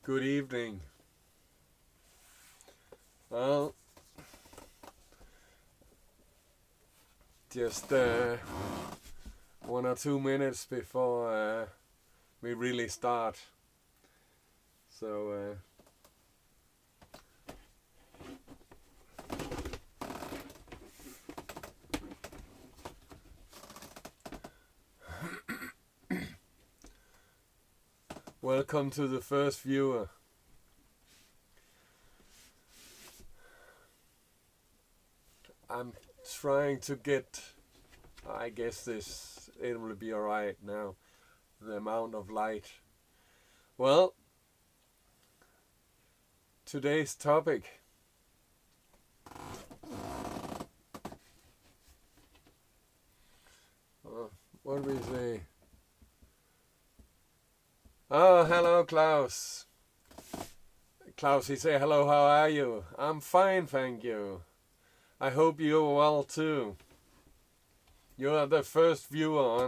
Good evening. Well, just 1 or 2 minutes before we really start. So, welcome to the first viewer. I'm trying to get, I guess it will be alright now, the amount of light. Well, today's topic. What do we say? Oh, hello, Klaus. Klaus, he say, hello, how are you? I'm fine, thank you. I hope you're well too. You are the first viewer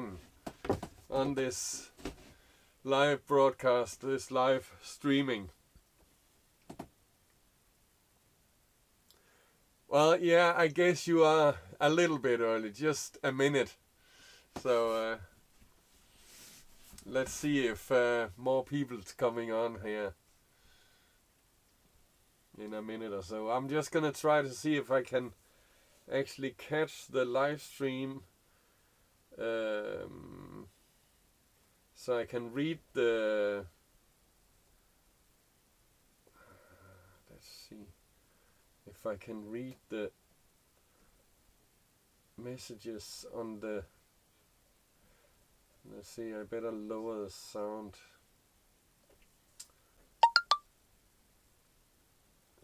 on this live broadcast, this live streaming. Well, yeah, I guess you are a little bit early, just a minute. So let's see if more people's coming on here in a minute or so. I'm just gonna try to see if I can actually catch the live stream so I can read the let's see if I can read the messages on the. Let's see, I better lower the sound.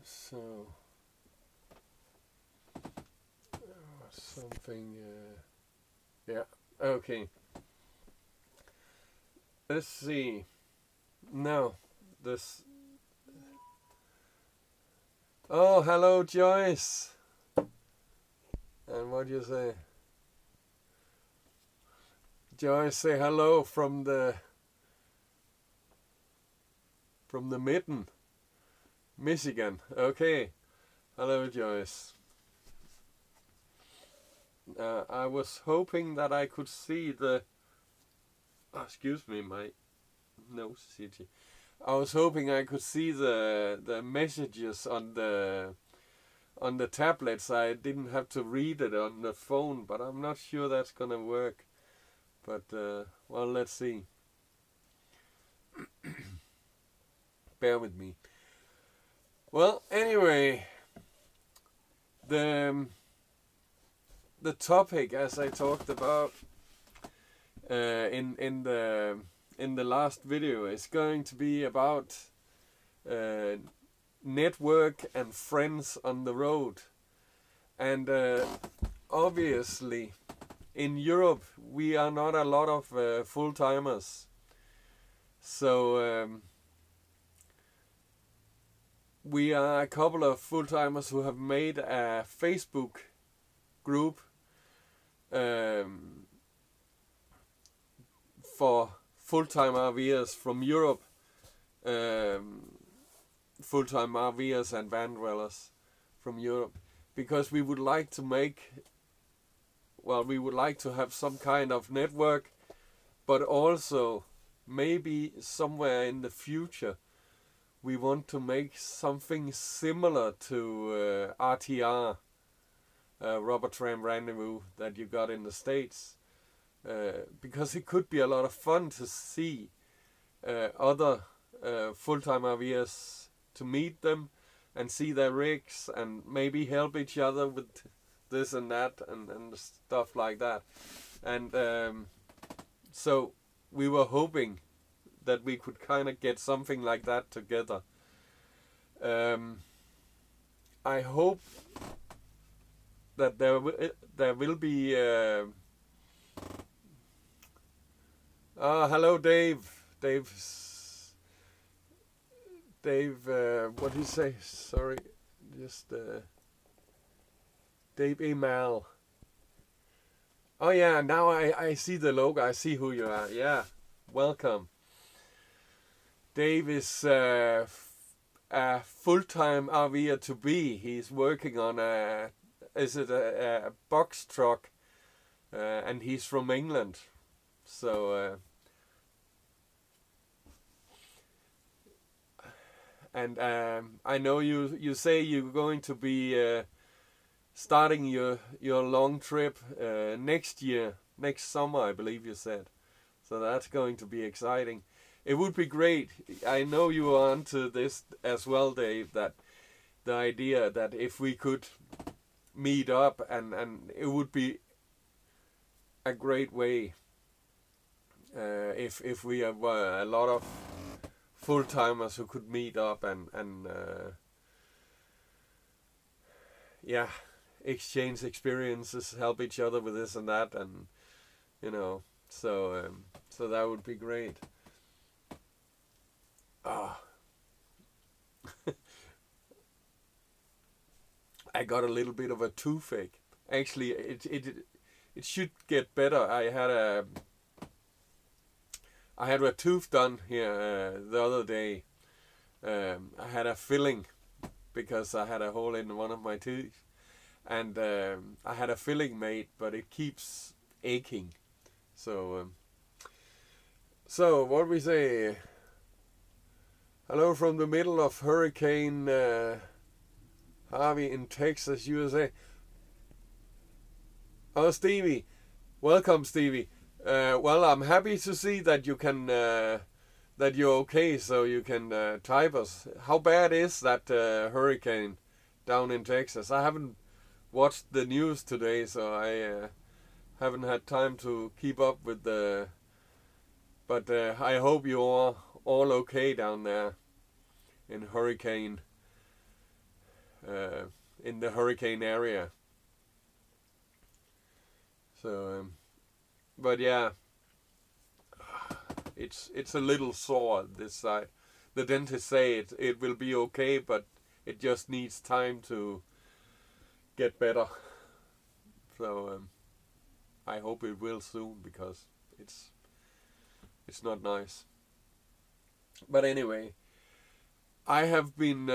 So something yeah, okay. Let's see. No, this. Oh, hello, Joyce. And what do you say? Joyce, say hello from the mitten, Michigan. Okay. Hello, Joyce. I was hoping that I could see the. Oh, excuse me, my nose is itchy. I was hoping I could see the messages on the tablets. I didn't have to read it on the phone, but I'm not sure that's gonna work. But well, let's see. Bear with me. Well, anyway, the topic, as I talked about in the last video, is going to be about network and friends on the road, and obviously in Europe we are not a lot of full-timers, so we are a couple of full-timers who have made a Facebook group for full-time RVers from Europe, full-time RVers and van dwellers from Europe, because we would like to have some kind of network, but also maybe somewhere in the future we want to make something similar to RTR, Rubber Tram Rendezvous, that you got in the States, because it could be a lot of fun to see other full-time RVers, to meet them and see their rigs and maybe help each other with this and that and stuff like that. And so we were hoping that we could kind of get something like that together. I hope that there will be. Hello, Dave. Dave. What do you say? Sorry, just Dave Email. Oh yeah, now I see the logo. I see who you are. Yeah, welcome. Dave is a full-time RVer to be. He's working on a box truck, and he's from England. So, and I know you say you're going to be starting your long trip next year, next summer, I believe you said. So that's going to be exciting. It would be great. I know you are onto this as well, Dave, that the idea that if we could meet up, and it would be a great way if we have a lot of full-timers who could meet up and yeah, exchange experiences, help each other with this and that, and so that would be great. I got a little bit of a toothache. Actually, it should get better. I had a tooth done here the other day. I had a filling because I had a hole in one of my teeth, and I had a filling made, but it keeps aching. So what we say? Hello from the middle of Hurricane Harvey in Texas, USA. Oh, Stevie. Welcome, Stevie. Well, I'm happy to see that you can, that you're okay, so you can type us. How bad is that hurricane down in Texas? I haven't watched the news today, so I haven't had time to keep up with the... But I hope you're all okay down there in hurricane, in the hurricane area. So, but yeah, it's a little sore this side. The dentist say it will be okay, but it just needs time to get better. So I hope it will soon, because it's not nice. But anyway, I have been.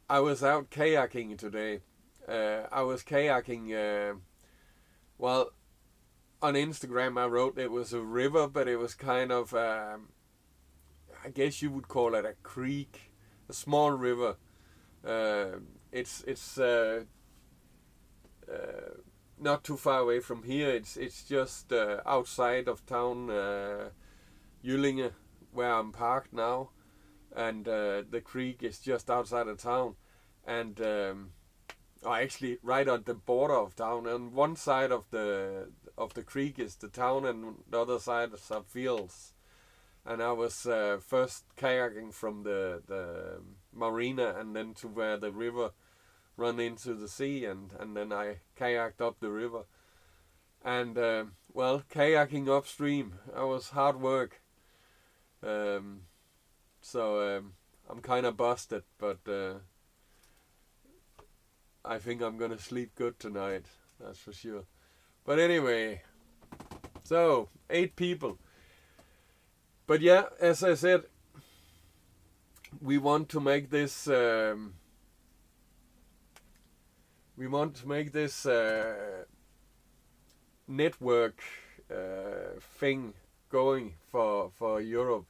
I was out kayaking today. I was kayaking. Well, on Instagram I wrote it was a river, but it was kind of, I guess you would call it a creek, a small river. It's not too far away from here. It's just outside of town, Jyllinge, where I'm parked now, and the creek is just outside of town, and actually right on the border of town. On one side of the creek is the town, and the other side is some fields. And I was first kayaking from the marina, and then to where the river run into the sea, and then I kayaked up the river. And well, kayaking upstream, it was hard work. So I'm kind of busted, but I think I'm gonna sleep good tonight, that's for sure. But anyway, so 8 people. But yeah, as I said, we want to make this network thing going for Europe.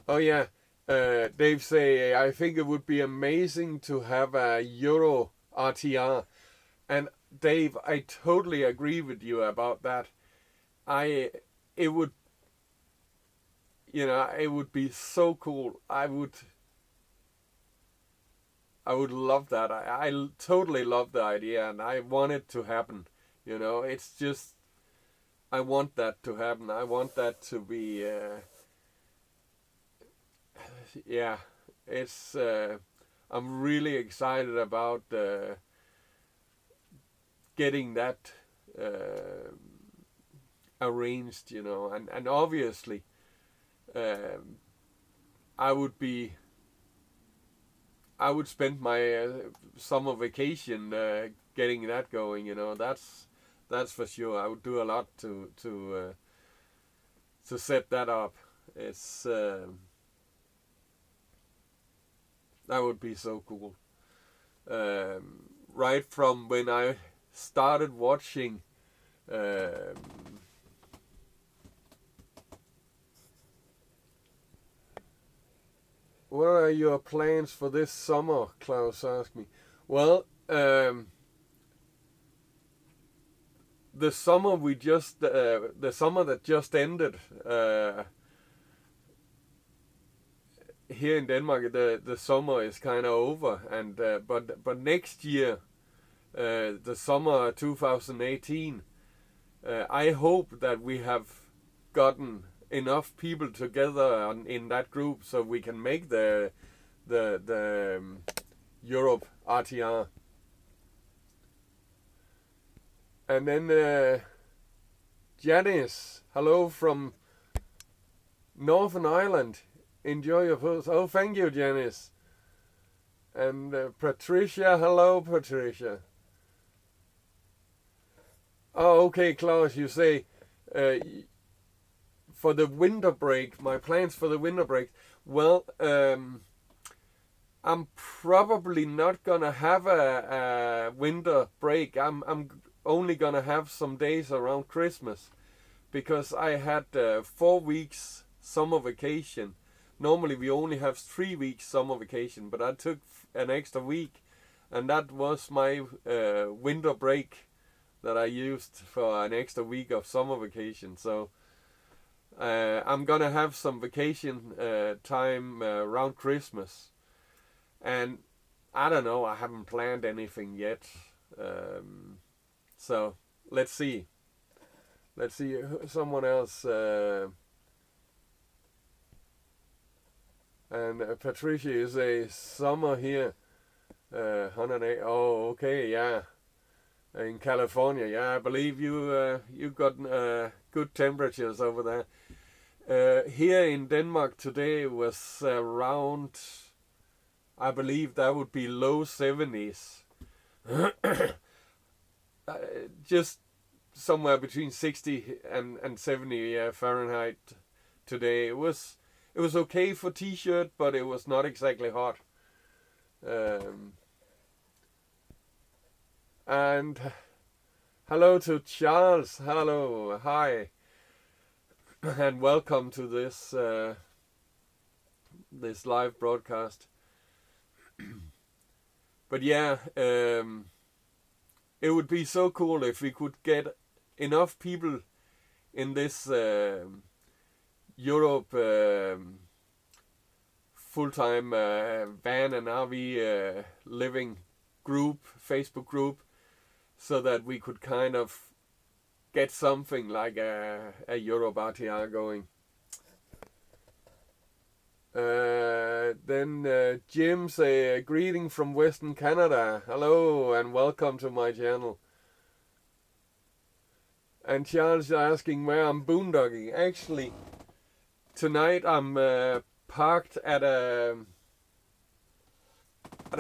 Oh yeah, Dave say, I think it would be amazing to have a Euro RTR. And Dave, I totally agree with you about that. It would be so cool. I would love that. I totally love the idea, and I want it to happen. It's just, I want that to happen. I want that to be, yeah, it's, I'm really excited about getting that arranged, and obviously I would spend my summer vacation getting that going. That's That's for sure. I would do a lot to set that up. It's that would be so cool. Right from when I started watching what are your plans for this summer? Klaus asked me. Well, the summer the summer that just ended here in Denmark, the summer is kind of over, and but next year, the summer 2018, I hope that we have gotten enough people together in that group so we can make the Europe RTR. And then Janice, hello from Northern Ireland. Enjoy your post. Oh, thank you, Janice. And Patricia, hello, Patricia. Oh, okay, Klaus, you say for the winter break, my plans for the winter break. Well, I'm probably not gonna have a winter break. I'm only gonna have some days around Christmas, because I had 4 weeks summer vacation. Normally we only have 3 weeks summer vacation, but I took an extra week, and that was my winter break that I used for an extra week of summer vacation. So I'm gonna have some vacation time around Christmas, and I don't know, I haven't planned anything yet. So let's see. Someone else. And Patricia is a summer here. 108. Oh, okay, yeah. In California, yeah. I believe you got good temperatures over there. Here in Denmark today was around, I believe that would be low 70s. Just somewhere between 60 and 70 Fahrenheit today. It was okay for t-shirt, but it was not exactly hot. And hello to Charles. Hello, hi, and welcome to this this live broadcast. But yeah, it would be so cool if we could get enough people in this Europe full-time van and RV living group, Facebook group, so that we could kind of get something like a Europe RTR going. Then Jim say, greeting from Western Canada. Hello and welcome to my channel. And Charles asking where I'm boondocking. Actually, tonight I'm parked at a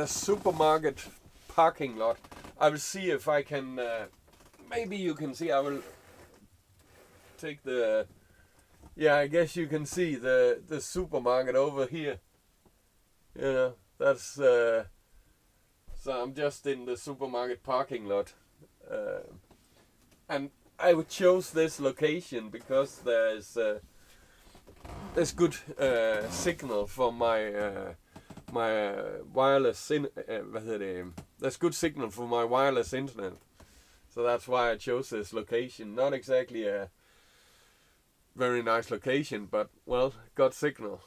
supermarket parking lot. I will see if I can, maybe you can see, I will take the, yeah, I guess you can see the supermarket over here. You know, that's, so I'm just in the supermarket parking lot. And I chose this location because there's good signal for my wireless there's good signal for my wireless internet, so that's why I chose this location. Not exactly a very nice location, but well, got signal.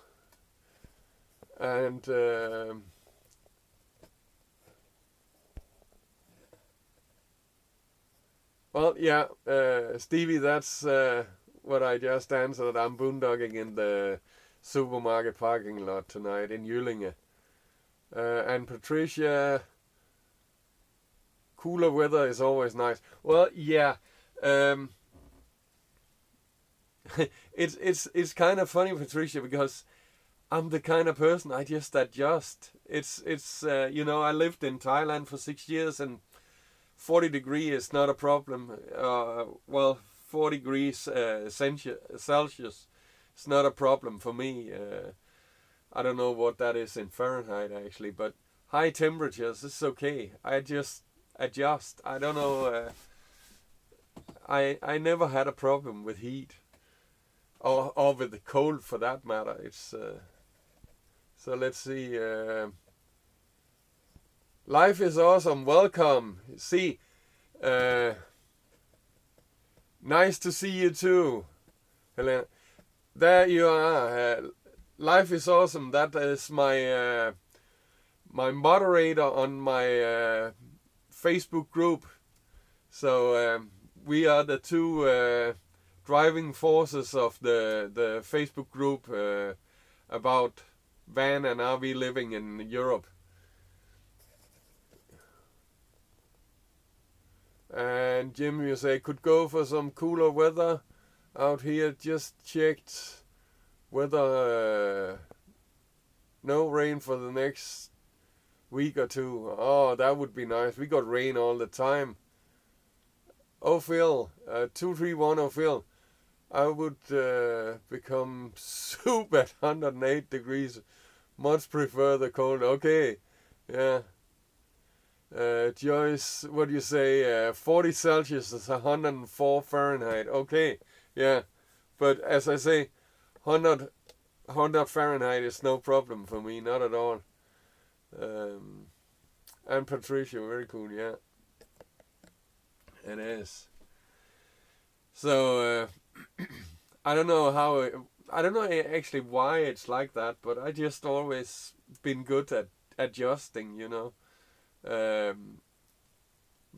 And well, yeah, Stevie, that's what I just answered. I'm boondocking in the supermarket parking lot tonight in Jyllinge. And Patricia, cooler weather is always nice. Well, yeah, it's kind of funny, Patricia, because I'm the kind of person, I just adjust. It's you know, I lived in Thailand for 6 years, and 40 degrees is not a problem. Well, 4 degrees Celsius is not a problem for me. I don't know what that is in Fahrenheit actually, but high temperatures is okay. I just adjust. I don't know. I never had a problem with heat, or with the cold for that matter. It's so let's see. Life is awesome. Welcome. See, nice to see you too, Helena. There you are. Life is awesome. That is my my moderator on my Facebook group. So we are the two driving forces of the Facebook group about van and RV living in Europe. And Jim, you say, could go for some cooler weather out here. Just checked weather, no rain for the next week or two. Oh, that would be nice. We got rain all the time. Oh, Phil, 2310 Phil, I would become soup at 108 degrees. Much prefer the cold. Okay, yeah. Joyce, what do you say? 40 Celsius is 104 Fahrenheit. Okay, yeah. But as I say, 100 Fahrenheit is no problem for me, not at all. And Patricia, very cool, yeah. It is. So, I don't know I don't know actually why it's like that, but I just always been good at adjusting, you know.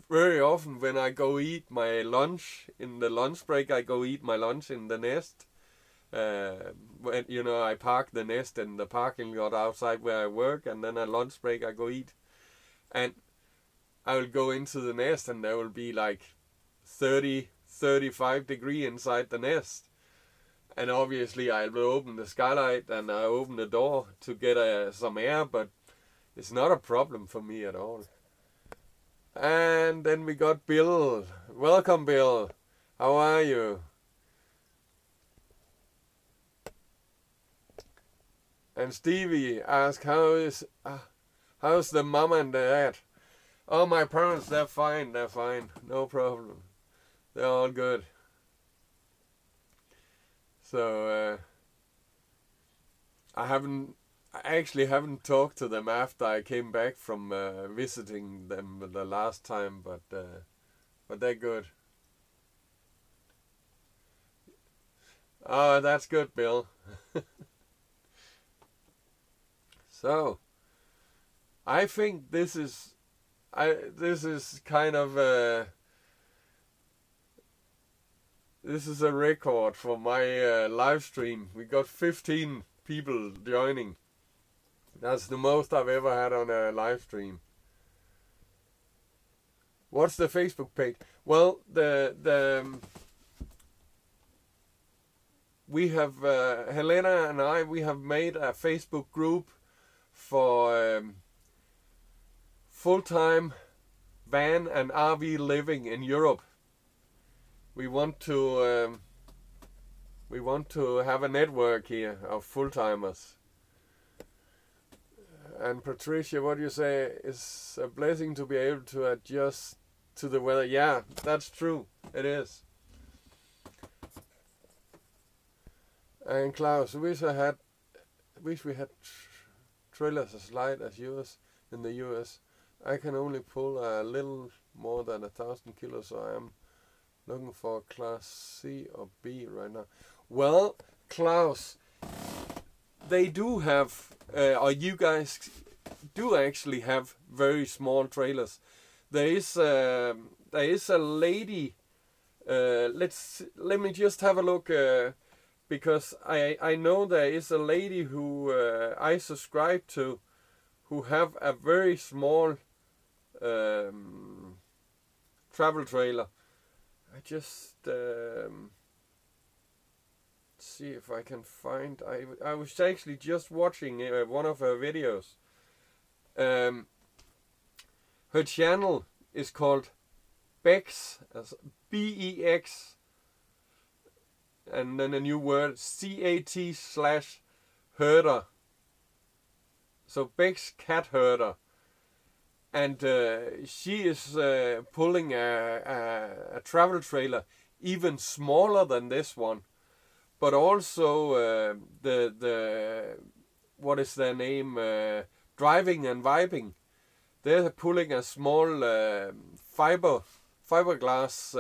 Very often when I go eat my lunch in the lunch break, I go eat my lunch in the nest. When you know, I park the nest in the parking lot outside where I work, and then at lunch break I go eat, and I will go into the nest, and there will be like 35 degrees inside the nest, and obviously I will open the skylight and I open the door to get some air, but it's not a problem for me at all. And then we got Bill. Welcome, Bill. How are you? And Stevie asked, how's the mom and dad? Oh, my parents, they're fine. No problem. They're all good. So, I actually haven't talked to them after I came back from visiting them the last time, but they're good. Oh, that's good, Bill. So, I think this is kind of this is a record for my live stream. We got 15 people joining. That's the most I've ever had on a live stream. What's the Facebook page? Well, we have Helena and I. We have made a Facebook group for full-time van and RV living in Europe. We want to have a network here of full-timers. And Patricia, what do you say? It's a blessing to be able to adjust to the weather. Yeah, that's true. It is. And Klaus, wish we had trailers as light as yours in the US. I can only pull a little more than 1,000 kilos, so I am looking for class C or B right now. Well, Klaus, they do have, or you guys do actually have very small trailers. There is a lady. Let me just have a look, because I know there is a lady who I subscribe to, who have a very small travel trailer. I just see if I can find. I was actually just watching one of her videos. Her channel is called Bex, as BEX, and then a new word, CAT/herder. So Bex cat herder. And she is pulling a travel trailer even smaller than this one. But also the what is their name? Driving and Vibing. They're pulling a small fiberglass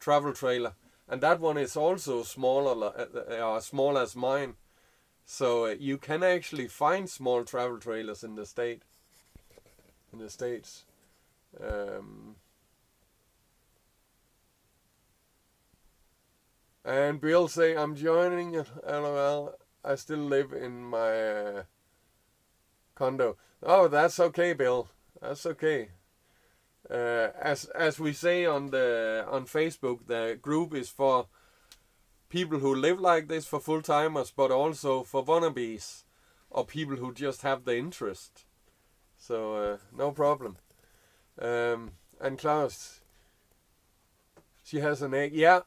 travel trailer, and that one is also smaller, small as mine. So you can actually find small travel trailers in the States. And Bill say, I'm joining it. LOL. I still live in my condo. Oh, that's okay, Bill. That's okay. As we say on Facebook, the group is for people who live like this, for full timers, but also for wannabes or people who just have the interest. So no problem. And Klaus, she has an egg. Yeah,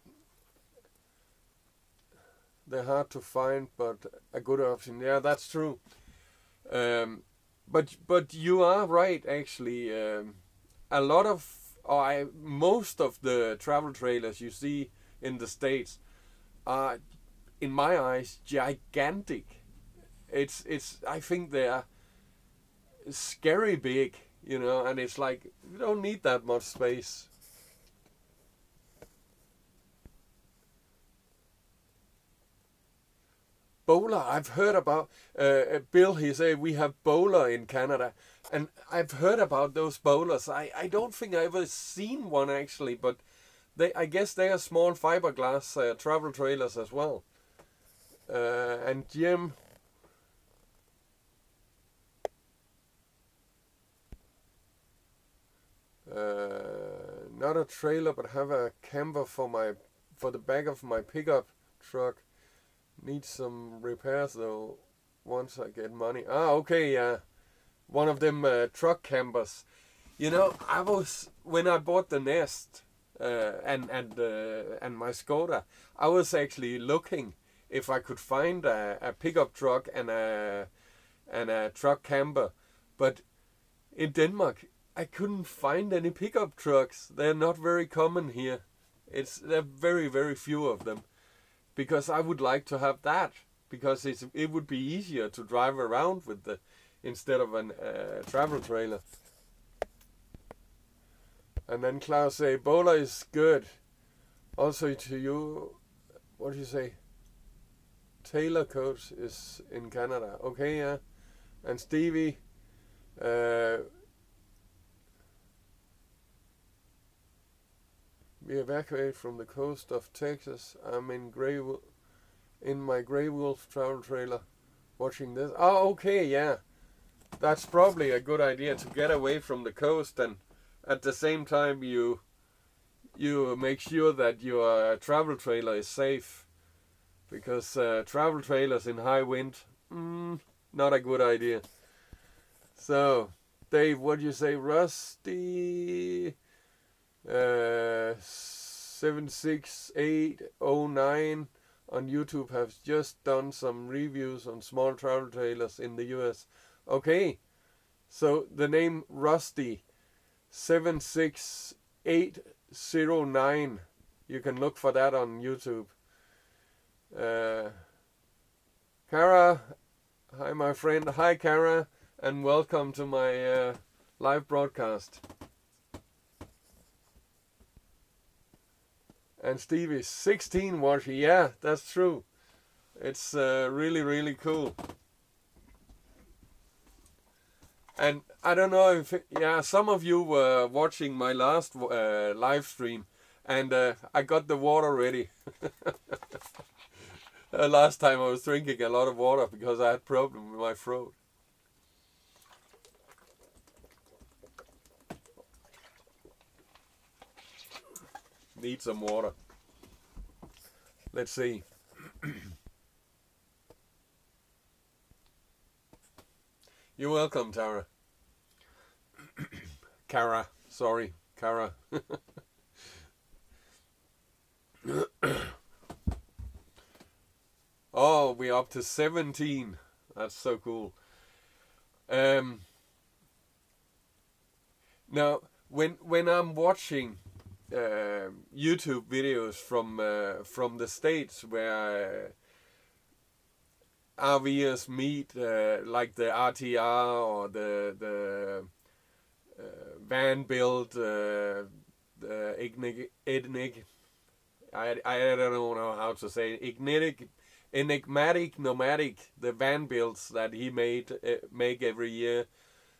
they're hard to find, but a good option. Yeah, that's true. But you are right, actually. A lot of, most of the travel trailers you see in the States are, in my eyes, gigantic. I think they are scary big, and it's like, you don't need that much space. Bowler, I've heard about, Bill, he said we have bowler in Canada, and I've heard about those bowlers. I don't think I've ever seen one actually, but I guess they are small fiberglass travel trailers as well. And Jim, not a trailer, but have a camper for the back of my pickup truck. Need some repairs though. Once I get money. Okay, yeah. One of them truck campers. I was, when I bought the Nest and my Skoda, I was actually looking if I could find a pickup truck and a truck camper, but in Denmark I couldn't find any pickup trucks. They're not very common here. There are very, very few of them, because I would like to have that, because it would be easier to drive around with instead of a travel trailer. And then Klaus say, Bowler is good. Also to you, what do you say? Tailor coach is in Canada. Okay, yeah. And Stevie, we evacuated from the coast of Texas. I'm in my Grey Wolf travel trailer watching this. Okay, yeah. That's probably a good idea, to get away from the coast, and at the same time you make sure that your travel trailer is safe, because travel trailers in high wind, not a good idea. So, Dave, what do you say? Rusty 76809 on YouTube has just done some reviews on small travel trailers in the US. Okay, so the name Rusty 76809, you can look for that on YouTube. Kara, hi my friend. Hi Kara, and welcome to my live broadcast. And Stevie, 16 watching. Yeah, that's true. It's really, really cool. And I don't know if, some of you were watching my last live stream, and I got the water ready. Last time I was drinking a lot of water because I had problem with my throat. Need some water. Let's see. You're welcome, Tara. Kara, sorry. Kara. Oh, we're up to 17. That's so cool. Now, when I'm watching YouTube videos from the States where RVers meet, like the RTR or the van build, the Ignitic, I don't know how to say it. Enigmatic, Nomadic, the van builds that he make every year.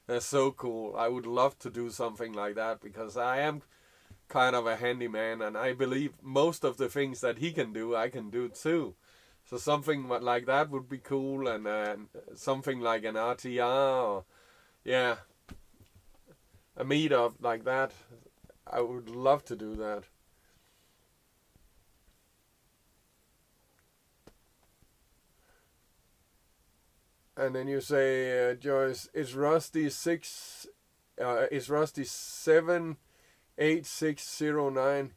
They're so cool. I would love to do something like that because I am kind of a handyman, and I believe most of the things that he can do, I can do too. So something like that would be cool, and something like an RTR, or yeah, a meetup like that. I would love to do that. And then you say, Joyce, is Rusty 78609?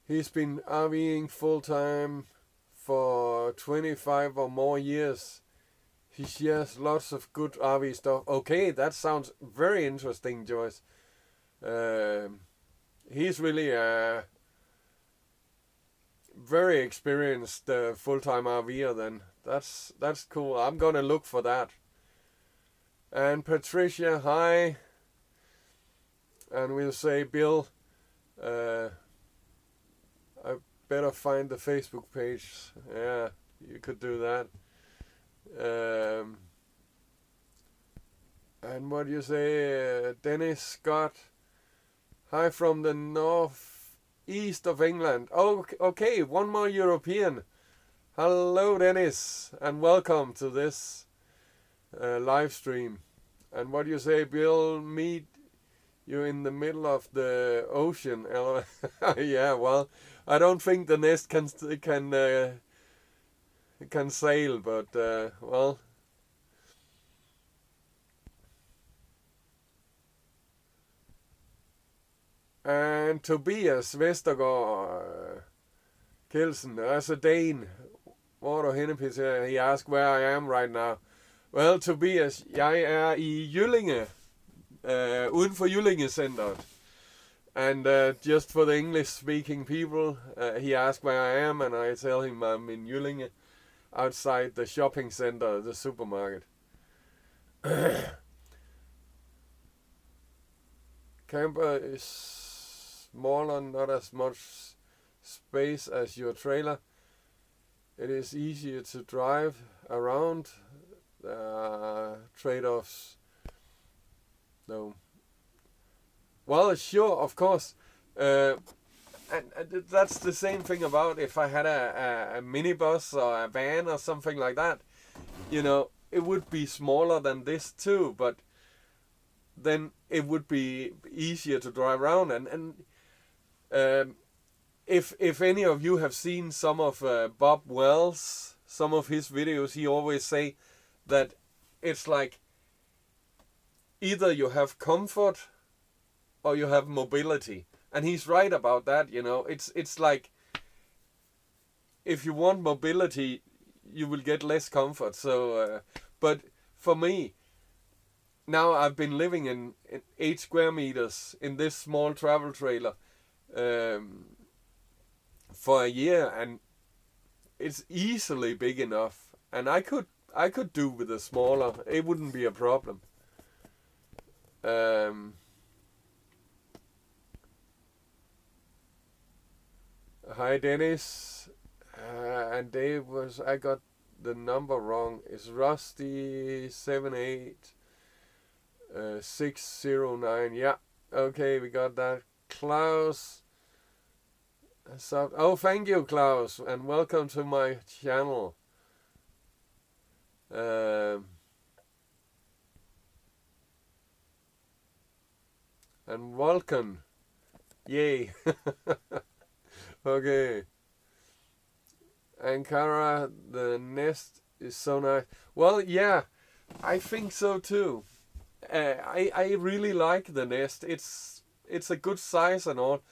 He's been RVing full time for 25 or more years. He shares lots of good RV stuff. Okay, that sounds very interesting, Joyce. He's really a very experienced full-time RVer then. That's cool. I'm gonna look for that. And Patricia, hi. And we'll say, Bill, I better find the Facebook page. Yeah, you could do that. And what do you say, Dennis Scott? Hi from the northeast of England. Oh, okay, one more European. Hello, Dennis, and welcome to this live stream. And what do you say, Bill? Meet you in the middle of the ocean. Yeah, well, I don't think the Nest can sail, but well. And Tobias Vestergaard Kelsen, as a Dane, he asked where I am right now. Well, Tobias, jeg I Jyllinge, uden for Jyllinge Center. And just for the English-speaking people, he asked where I am, and I tell him I'm in Jyllinge, outside the shopping center, the supermarket. Camper is smaller, not as much space as your trailer. It is easier to drive around. Trade-offs. No. Well, sure, of course. And that's the same thing about if I had a minibus or a van or something like that. You know, it would be smaller than this too, but then it would be easier to drive around. And if any of you have seen some of Bob Wells, some of his videos, he always say that it's like either you have comfort or you have mobility. And he's right about that, you know. It's like if you want mobility, you will get less comfort. So, but for me, now I've been living in 8 square meters in this small travel trailer for a year, and it's easily big enough. And I could do with a smaller. It wouldn't be a problem. Hi Dennis, and Dave I got the number wrong. It's Rusty 78609. Yeah, okay, we got that. Klaus. Oh, thank you, Klaus, and welcome to my channel. And Vulcan. Yay. Okay. Ankara, the Nest is so nice. Well, yeah, I think so too. I really like the Nest. It's it's a good size and all,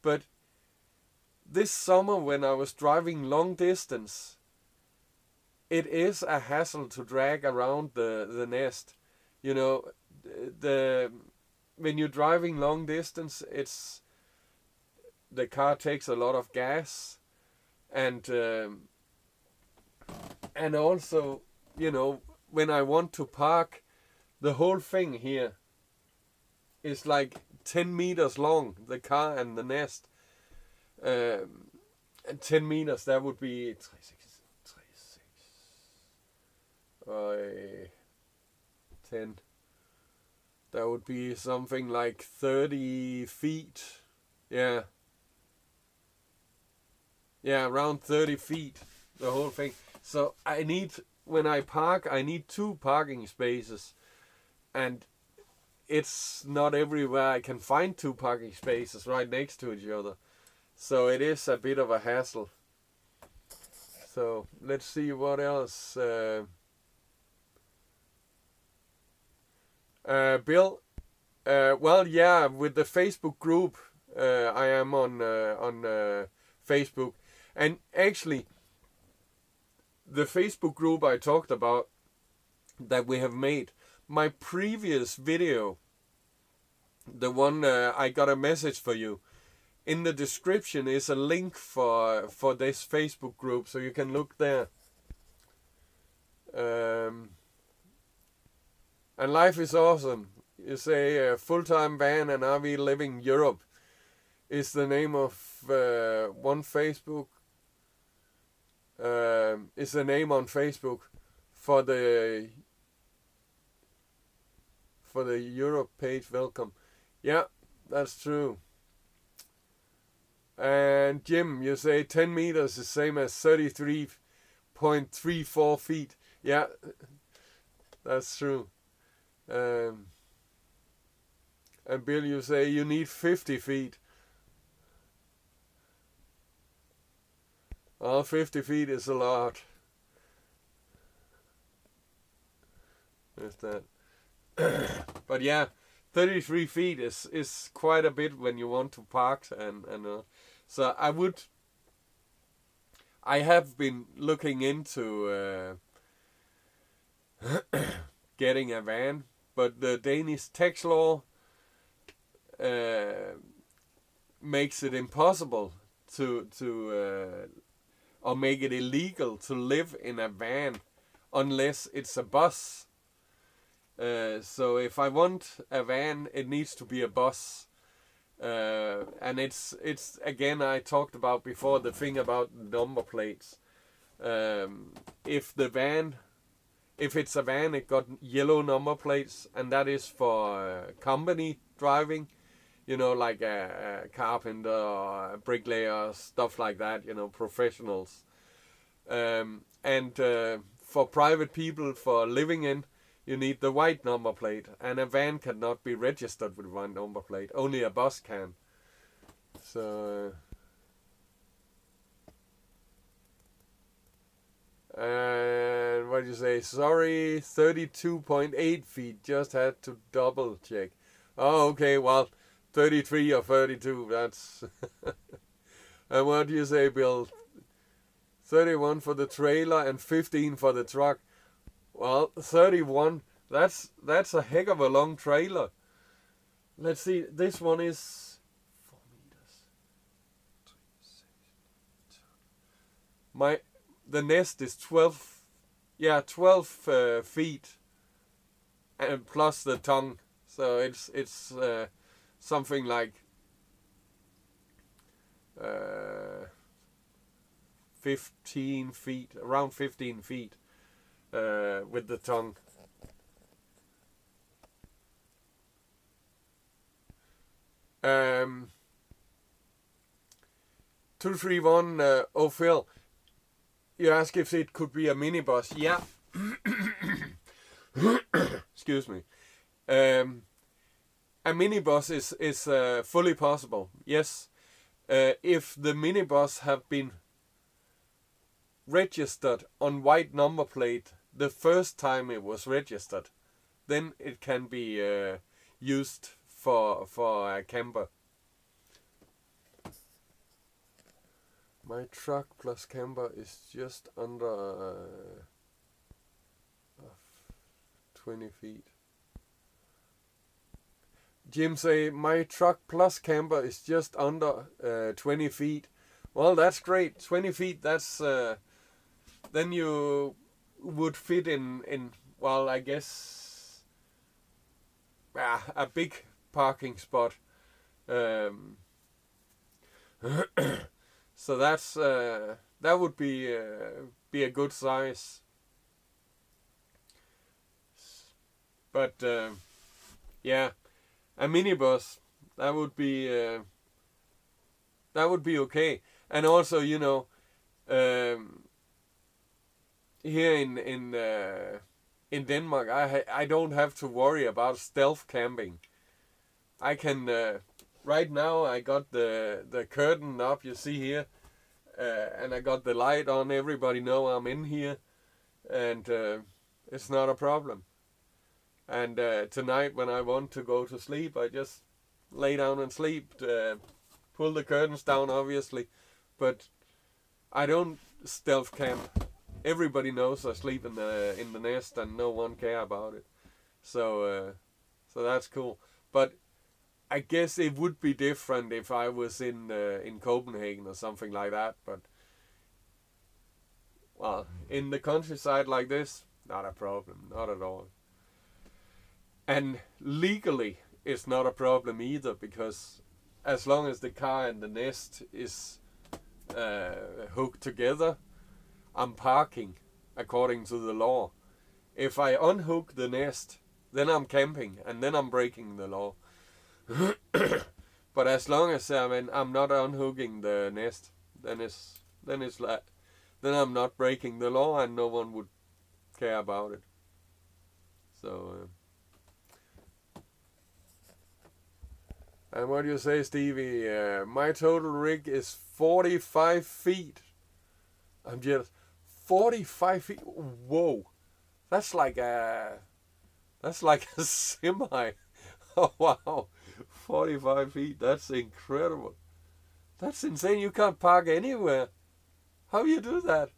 but this summer when I was driving long distance, it is a hassle to drag around the nest. You know, when you're driving long distance, the car takes a lot of gas, and also, you know, when I want to park, the whole thing here is like 10 meters long, the car and the nest. And 10 meters, that would be 10. That would be something like 30 feet. Yeah. Yeah, around 30 feet, the whole thing. So when I park, I need 2 parking spaces. And it's not everywhere I can find 2 parking spaces right next to each other. So it is a bit of a hassle. So let's see what else. Bill, well, yeah, with the Facebook group, I am on Facebook, and actually, the Facebook group I talked about that we have made, my previous video, the one I got a message for you, in the description is a link for this Facebook group, so you can look there. And life is awesome. You say full-time van and RV living Europe is the name of one Facebook. Is the name on Facebook for the Europe page. Welcome. Yeah, that's true. And Jim, you say 10 meters is same as 33.34 feet. Yeah, that's true. And Bill, you say you need 50 feet. Well, 50 feet is a lot. There's that. But yeah, 33 feet is quite a bit when you want to park and so I have been looking into getting a van, but the Danish tax law makes it impossible to or make it illegal to live in a van unless it's a bus. So if I want a van, it needs to be a bus. And it's again, I talked about before the thing about number plates. If it's a van, it got yellow number plates, and that is for company driving, you know, like a carpenter or a bricklayer, stuff like that, you know, professionals. And for private people, for living in, you need the white number plate, and a van cannot be registered with one number plate. Only a bus can. So, and what do you say? Sorry, 32.8 feet. Just had to double check. Oh, okay. Well, 33 or 32. That's. And what do you say, Bill? 31 for the trailer and 15 for the truck. Well, 31, that's a heck of a long trailer. Let's see, this one is 4 meters. The nest is 12 feet, and plus the tongue. So it's something like 15 feet, around 15 feet. With the tongue. 231 Phil, you ask if it could be a minibus. Yeah. Excuse me. A minibus is fully possible. Yes. If the minibus have been registered on white number plate the first time it was registered, then it can be used for a camper. My truck plus camper is just under 20 feet. Jim say, my truck plus camper is just under 20 feet. Well, that's great. 20 feet, that's... then you would fit in well, I guess... a big parking spot. So that's... that would be a good size. But, yeah... A minibus, that would be okay. And also, you know, here in Denmark, I don't have to worry about stealth camping. I can right now. I got the curtain up, you see here, and I got the light on. Everybody know I'm in here, and it's not a problem. And tonight when I want to go to sleep, I just lay down and sleep. Pull the curtains down, obviously. But I don't stealth camp. Everybody knows I sleep in the nest and no one care about it. So that's cool. But I guess it would be different if I was in Copenhagen or something like that. But, well, in the countryside like this, not a problem. Not at all. And legally, it's not a problem either, because as long as the car and the nest is hooked together, I'm parking according to the law. If I unhook the nest, then I'm camping, and then I'm breaking the law. But as long as I'm not unhooking the nest, then I'm not breaking the law, and no one would care about it. So. And what do you say, Stevie? My total rig is 45 feet. I'm jealous. 45 feet? Whoa. That's like a semi. Oh, wow. 45 feet. That's incredible. That's insane. You can't park anywhere. How you do that?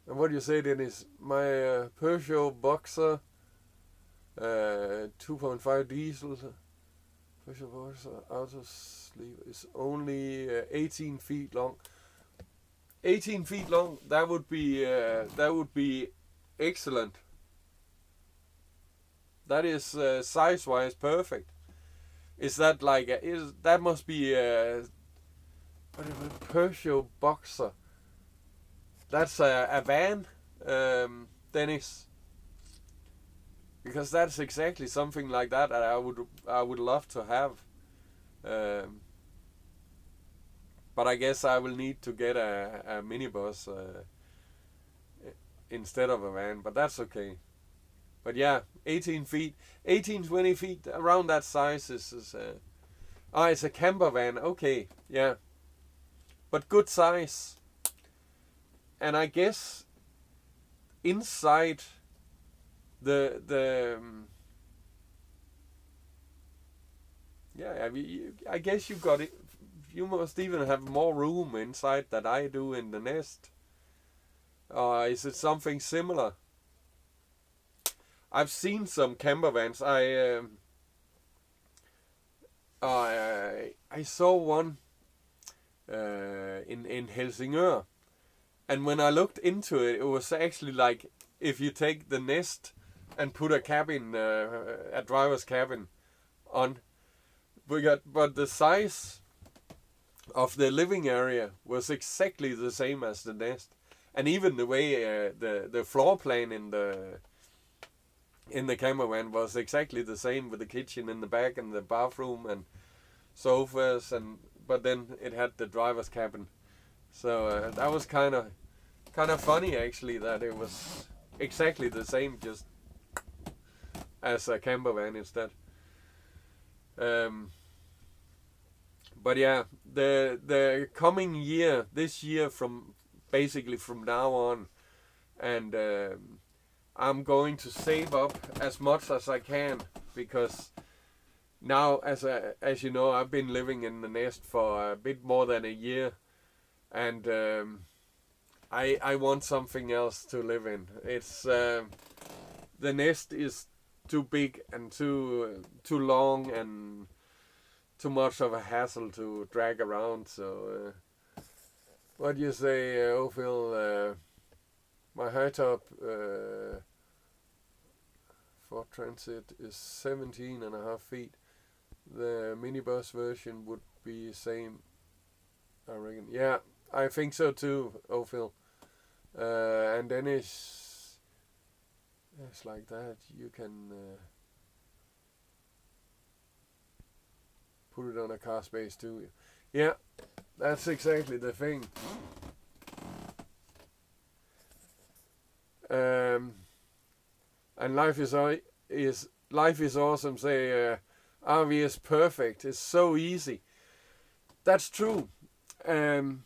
And what do you say, Dennis? My Peugeot Boxer... 2.5 diesel auto sleeve is only 18 feet long. 18 feet long. That would be excellent. That is size-wise perfect. Is that like that must be a Peugeot Boxer? That's a van, Dennis. Because that's exactly something like that I would love to have. But I guess I will need to get a minibus instead of a van, but that's okay. But yeah, 18 feet, 18, 20 feet, around that size is it's a camper van, okay, yeah. But good size. And I guess inside I guess you got it. You must even have more room inside than I do in the nest. Is it something similar? I've seen some camper vans. I saw one in Helsingør, and when I looked into it, it was actually like if you take the nest and put a cabin, a driver's cabin on. But the size of the living area was exactly the same as the nest, and even the way the floor plan in the camper van was exactly the same, with the kitchen in the back and the bathroom and sofas, but then it had the driver's cabin. So that was kind of funny actually, that it was exactly the same, just as a camper van instead. But yeah, the coming year, this year, from basically from now on, and I'm going to save up as much as I can, because now, as you know, I've been living in the nest for a bit more than a year, and I want something else to live in. It's the nest is too big and too long and too much of a hassle to drag around. So, what do you say, Ophil? My high top for transit is 17.5 feet. The minibus version would be same, I reckon. Yeah, I think so too, Ophil. And then it's like that. You can put it on a car space too. Yeah, that's exactly the thing. And life is awesome. Say RV is perfect. It's so easy. That's true. And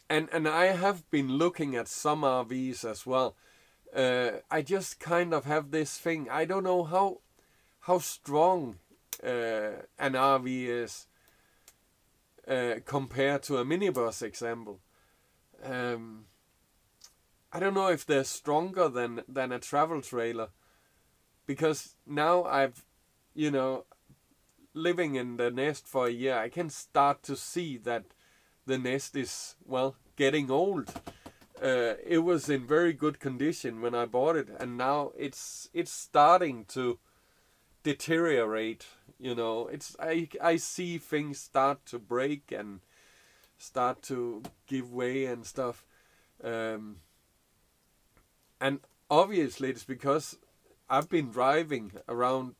I have been looking at some RVs as well. I just kind of have this thing. I don't know how strong an RV is compared to a minibus example. I don't know if they're stronger than a travel trailer, because now I've, living in the nest for a year, I can start to see that the nest is, well, getting old. It was in very good condition when I bought it, and now it's starting to deteriorate. I see things start to break and start to give way and stuff. And obviously it's because I've been driving around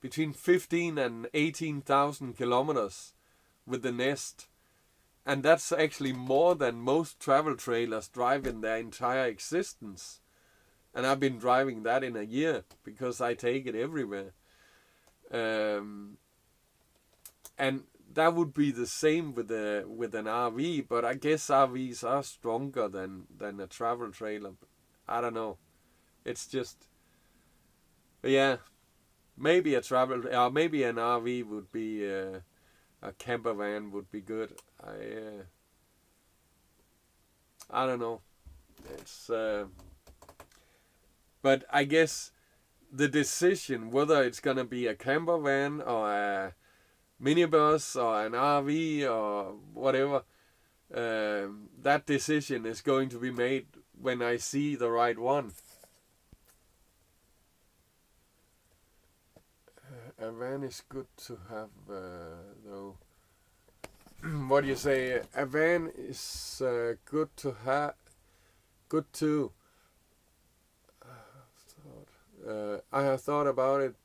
between 15 and 18,000 kilometers with the nest. And that's actually more than most travel trailers drive in their entire existence. And I've been driving that in a year because I take it everywhere. And that would be the same with an RV, but I guess RVs are stronger than a travel trailer. I don't know. It's just, yeah, maybe maybe an RV would be, a camper van would be good. I don't know. It's, but I guess the decision whether it's gonna be a camper van or a minibus or an RV or whatever, that decision is going to be made when I see the right one. A van is good to have, though. What do you say? A van is good to have. Good too. I have thought about it,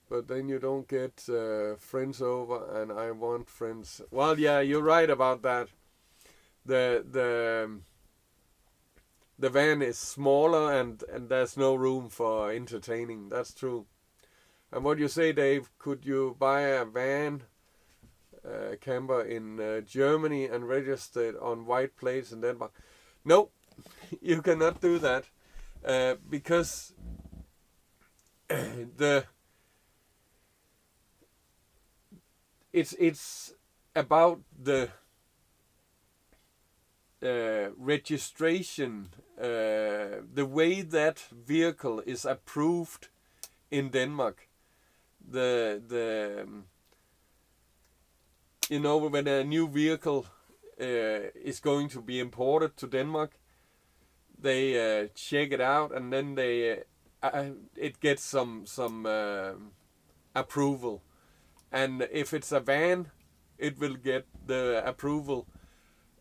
but then you don't get friends over, and I want friends. Well, yeah, you're right about that. The van is smaller, and there's no room for entertaining. That's true. And what do you say, Dave? Could you buy a van camper in Germany and register it on white plates in Denmark? No, you cannot do that, because it's about the registration, the way that vehicle is approved in Denmark. When a new vehicle is going to be imported to Denmark, they check it out, and then it gets some approval. And if it's a van, it will get the approval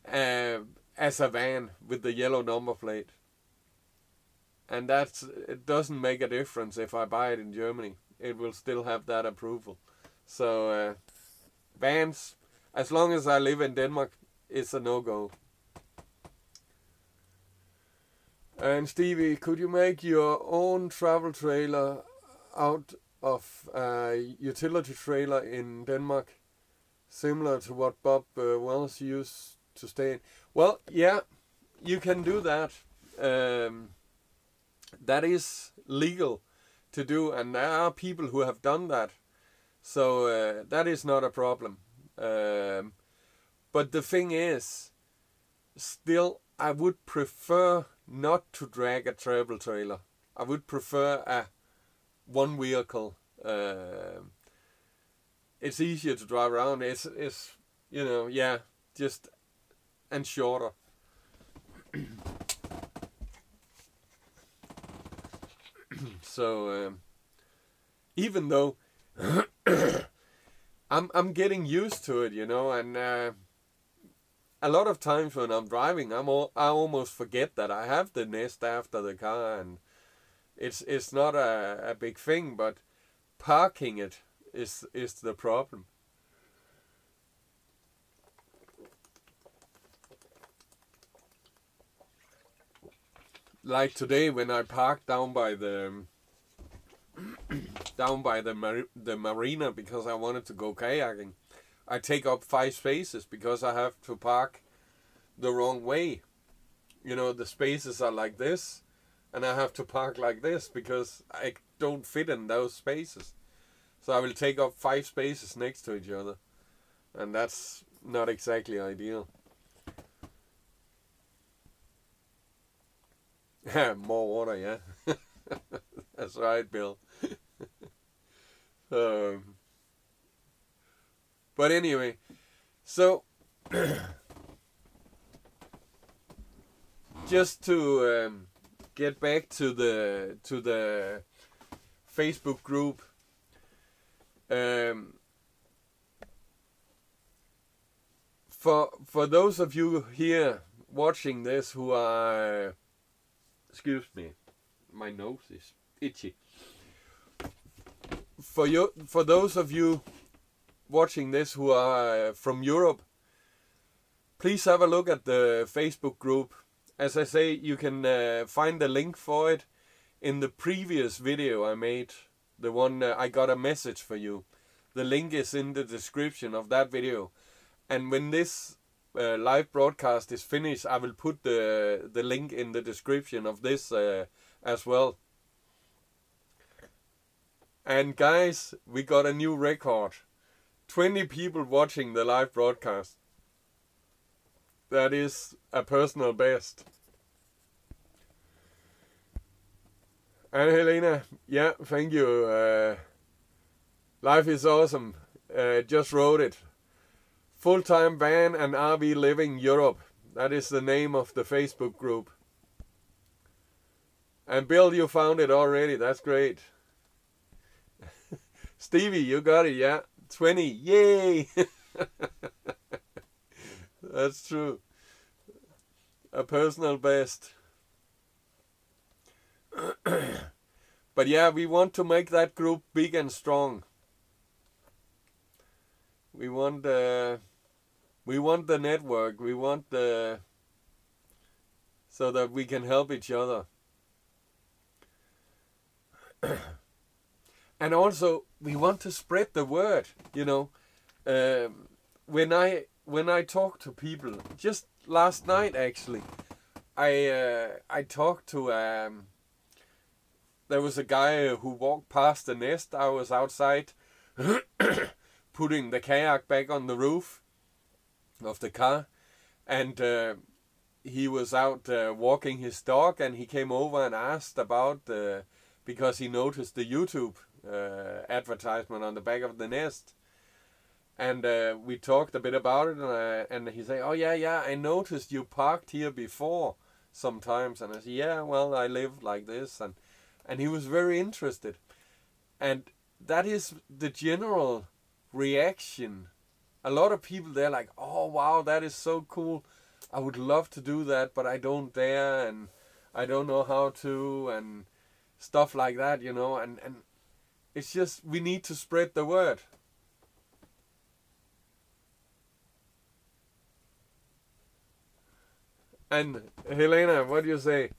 as a van with the yellow number plate. And it doesn't make a difference if I buy it in Germany. It will still have that approval. So vans, as long as I live in Denmark, it's a no-go. And Stevie, could you make your own travel trailer out of a utility trailer in Denmark, similar to what Bob Wells used to stay in? Well, yeah, you can do that. that is legal to do, and there are people who have done that. So that is not a problem. But the thing is, still, I would prefer not to drag a travel trailer. I would prefer a one vehicle. It's easier to drive around. It's just and shorter. So even though I'm getting used to it, and a lot of times when I'm driving, I almost forget that I have the Nest after the car, and it's not a big thing, but parking it is the problem. Like today when I parked down by the marina because I wanted to go kayaking, I take up 5 spaces because I have to park the wrong way. The spaces are like this, and I have to park like this because I don't fit in those spaces. So I will take up 5 spaces next to each other, and that's not exactly ideal. More water, yeah. That's right, Bill. But anyway, so just to get back to the Facebook group. For those of you here watching this who are, excuse me, my nose is itchy. For those of you watching this who are from Europe, please have a look at the Facebook group. As I say, you can find the link for it in the previous video I made, the one I got a message for you. The link is in the description of that video. And when this live broadcast is finished, I will put the link in the description of this as well. And guys, we got a new record. 20 people watching the live broadcast. That is a personal best. And Helena, yeah, thank you. Life is awesome. Just wrote it. Full-time van and RV living Europe. That is the name of the Facebook group. And Bill, you found it already. That's great. Stevie, you got it, yeah. 20, yay! That's true. A personal best. But yeah, we want to make that group big and strong. We want the network. We want so that we can help each other. And also, we want to spread the word. When I talk to people, just last night actually, I talked to there was a guy who walked past the Nest. I was outside putting the kayak back on the roof of the car, and he was out walking his dog, and he came over and asked about because he noticed the YouTube advertisement on the back of the Nest, and we talked a bit about it, and he said, "Oh yeah, I noticed you parked here before sometimes," and I said, "Yeah, well, I live like this," and he was very interested, and that is the general reaction. A lot of people, they're like, "Oh wow, that is so cool, I would love to do that, but I don't dare, and I don't know how to," and stuff like that, and it's just, we need to spread the word. And Helena, what do you say?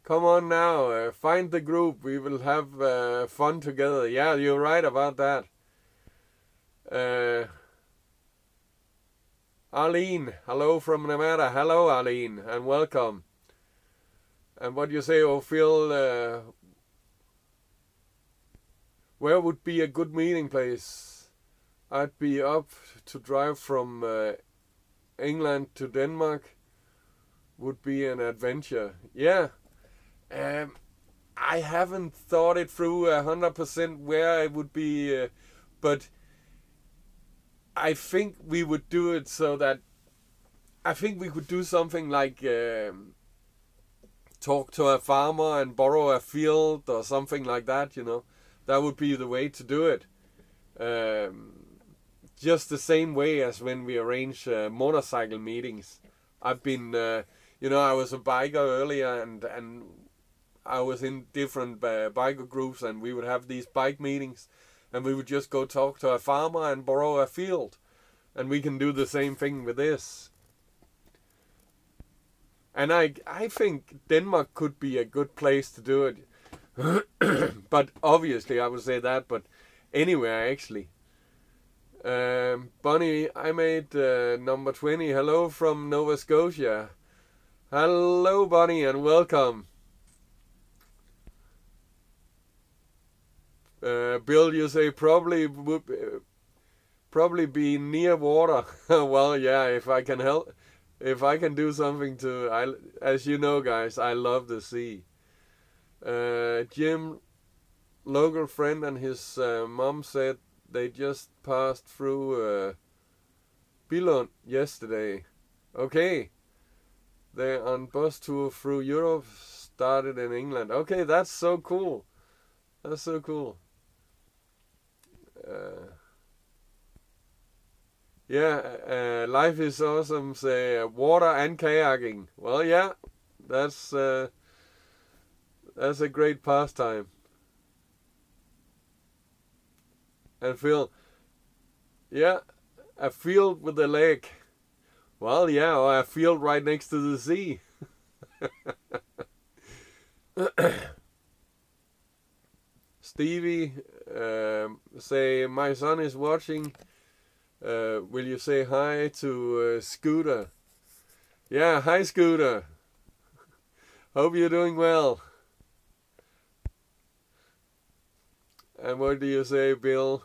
Come on now, find the group. We will have fun together. Yeah, you're right about that. Arlene, hello from Nevada. Hello, Arlene, and welcome. And what you say, oh Phil, where would be a good meeting place? I'd be up to drive from England to Denmark. Would be an adventure. Yeah. I haven't thought it through 100% where it would be, but I think we would do it so that I think we could do something like talk to a farmer and borrow a field or something like that, you know. That would be the way to do it. Just the same way as when we arrange motorcycle meetings. I've been, you know, I was a biker earlier and I was in different biker groups, and we would have these bike meetings, and we would just go talk to a farmer and borrow a field. And we can do the same thing with this. And I think Denmark could be a good place to do it. But obviously I would say that, but anywhere actually. Bonnie, I made number 20. Hello from Nova Scotia. Hello Bonnie and welcome. Bill, you say probably be near water. Well, yeah, if I can help, if I can do something to, as you know, guys, I love the sea. Jim, local friend, and his mom said they just passed through Billund yesterday. Okay, they're on bus tour through Europe. Started in England. Okay, that's so cool. That's so cool. Yeah, life is awesome. Say water and kayaking. Well, yeah, that's a great pastime. And Phil, yeah, a field with a lake. Well, yeah, or a field right next to the sea. Stevie, say my son is watching. Will you say hi to Scooter? Yeah, hi Scooter. Hope you're doing well. And what do you say, Bill?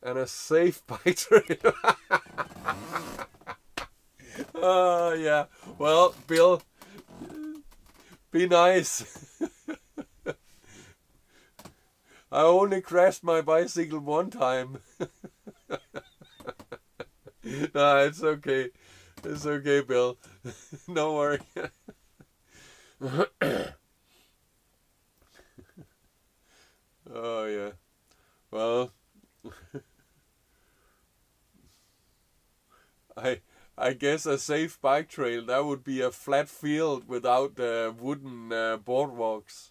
And a safe bike trail. Oh, yeah. Well, Bill, be nice. I only crashed my bicycle one time. No, it's okay. It's okay, Bill. No worry. Oh, yeah. Well, I guess a safe bike trail, that would be a flat field without wooden boardwalks.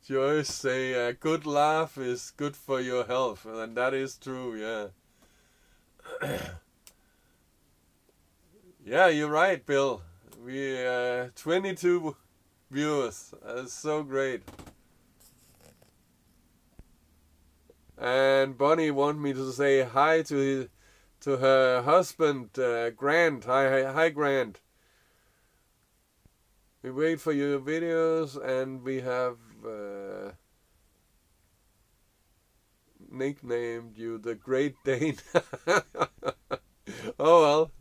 Joyce say a good laugh is good for your health, and that is true, yeah. Yeah, you're right, Bill. We 22 viewers. That's so great. And Bonnie want me to say hi to her husband, Grant. Hi, Grant. We wait for your videos, and we have nicknamed you the Great Dane. Oh well,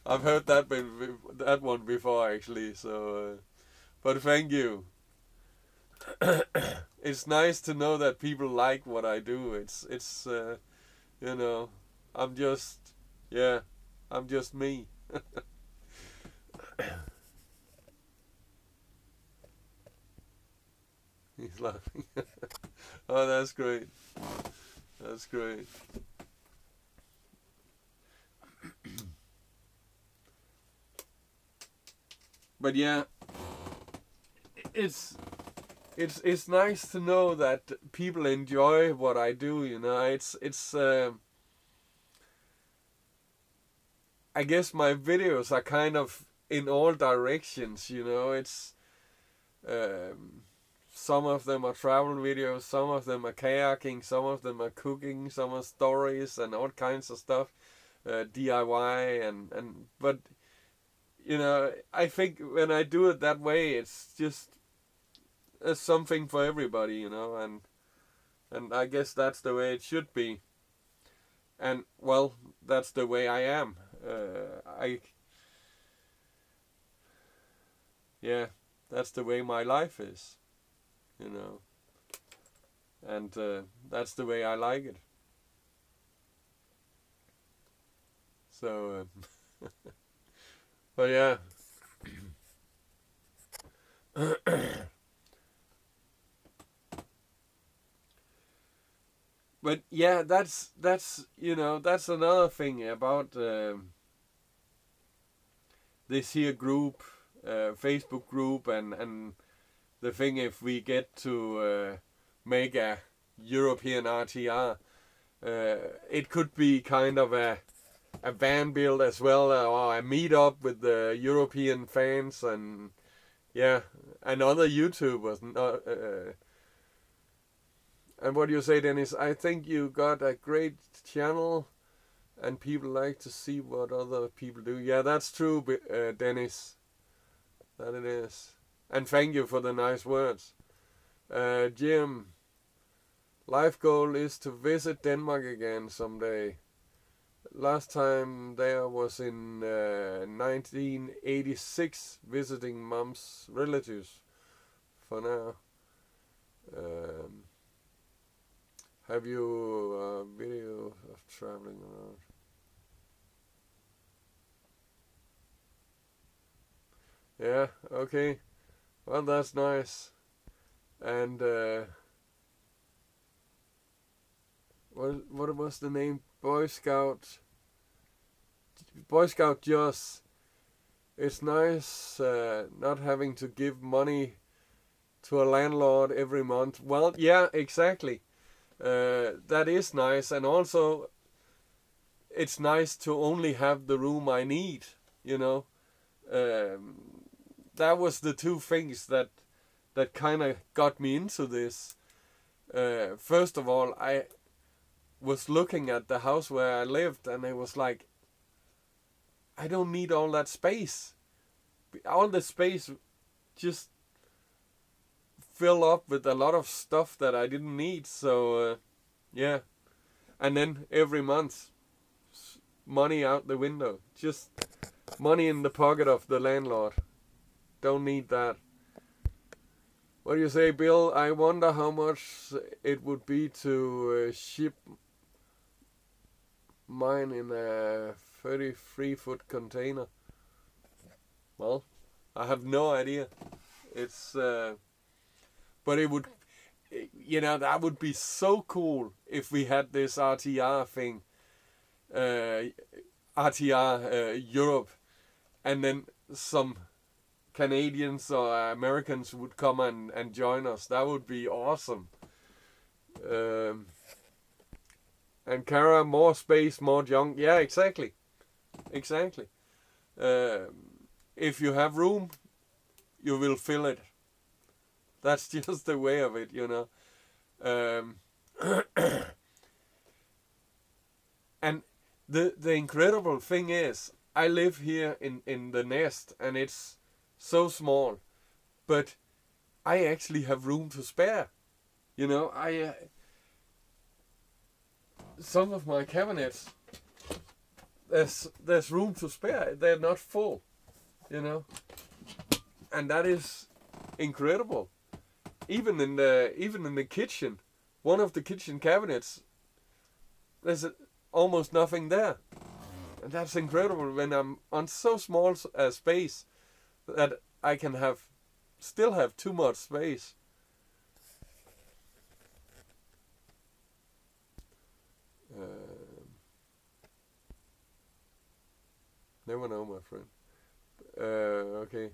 I've heard that one before actually. So, but thank you. It's nice to know that people like what I do. It's you know, I'm just me. He's laughing. Oh, that's great. That's great. But yeah, it's nice to know that people enjoy what I do. You know, it's I guess my videos are kind of in all directions. You know, it's some of them are travel videos, some of them are kayaking, some of them are cooking, some are stories and all kinds of stuff, DIY but you know, I think when I do it that way, it's just something for everybody, you know, and I guess that's the way it should be. And well, that's the way I am. Yeah, that's the way my life is, you know, and that's the way I like it. So, but yeah. But yeah, that's you know, that's another thing about this here group, Facebook group, and the thing if we get to make a European RTR, it could be kind of a van build as well, or a meetup with the European fans, and yeah, and other YouTubers. And what do you say, Dennis? I think you got a great channel, and people like to see what other people do. Yeah, that's true, Dennis. That it is. And thank you for the nice words. Jim, life goal is to visit Denmark again someday. Last time there was in 1986, visiting mom's relatives. For now. Have you a video of traveling around? Yeah, okay. Well, that's nice. And what was the name? Boy Scout Joss. It's nice not having to give money to a landlord every month. Well, yeah, exactly. That is nice, and also it's nice to only have the room I need, you know. That was the two things that kind of got me into this. First of all, I was looking at the house where I lived, and it was like, I don't need all that space. All the space just fill up with a lot of stuff that I didn't need. So yeah, and then every month, money out the window, just money in the pocket of the landlord. Don't need that. What do you say, Bill? I wonder how much it would be to ship mine in a 33-foot container. Well, I have no idea. It's but it would, you know, that would be so cool if we had this RTR thing, RTR Europe, and then some Canadians or Americans would come and join us. That would be awesome. And Kara, more space, more junk. Yeah, exactly. Exactly. If you have room, you will fill it. That's just the way of it, you know. And the incredible thing is, I live here in the nest, and it's so small, but I actually have room to spare. You know, some of my cabinets, there's room to spare. They're not full, you know, and that is incredible. Even in the kitchen, one of the kitchen cabinets, there's almost nothing there, and that's incredible. When I'm on so small a space, that I can still have too much space. Never know, my friend. Okay.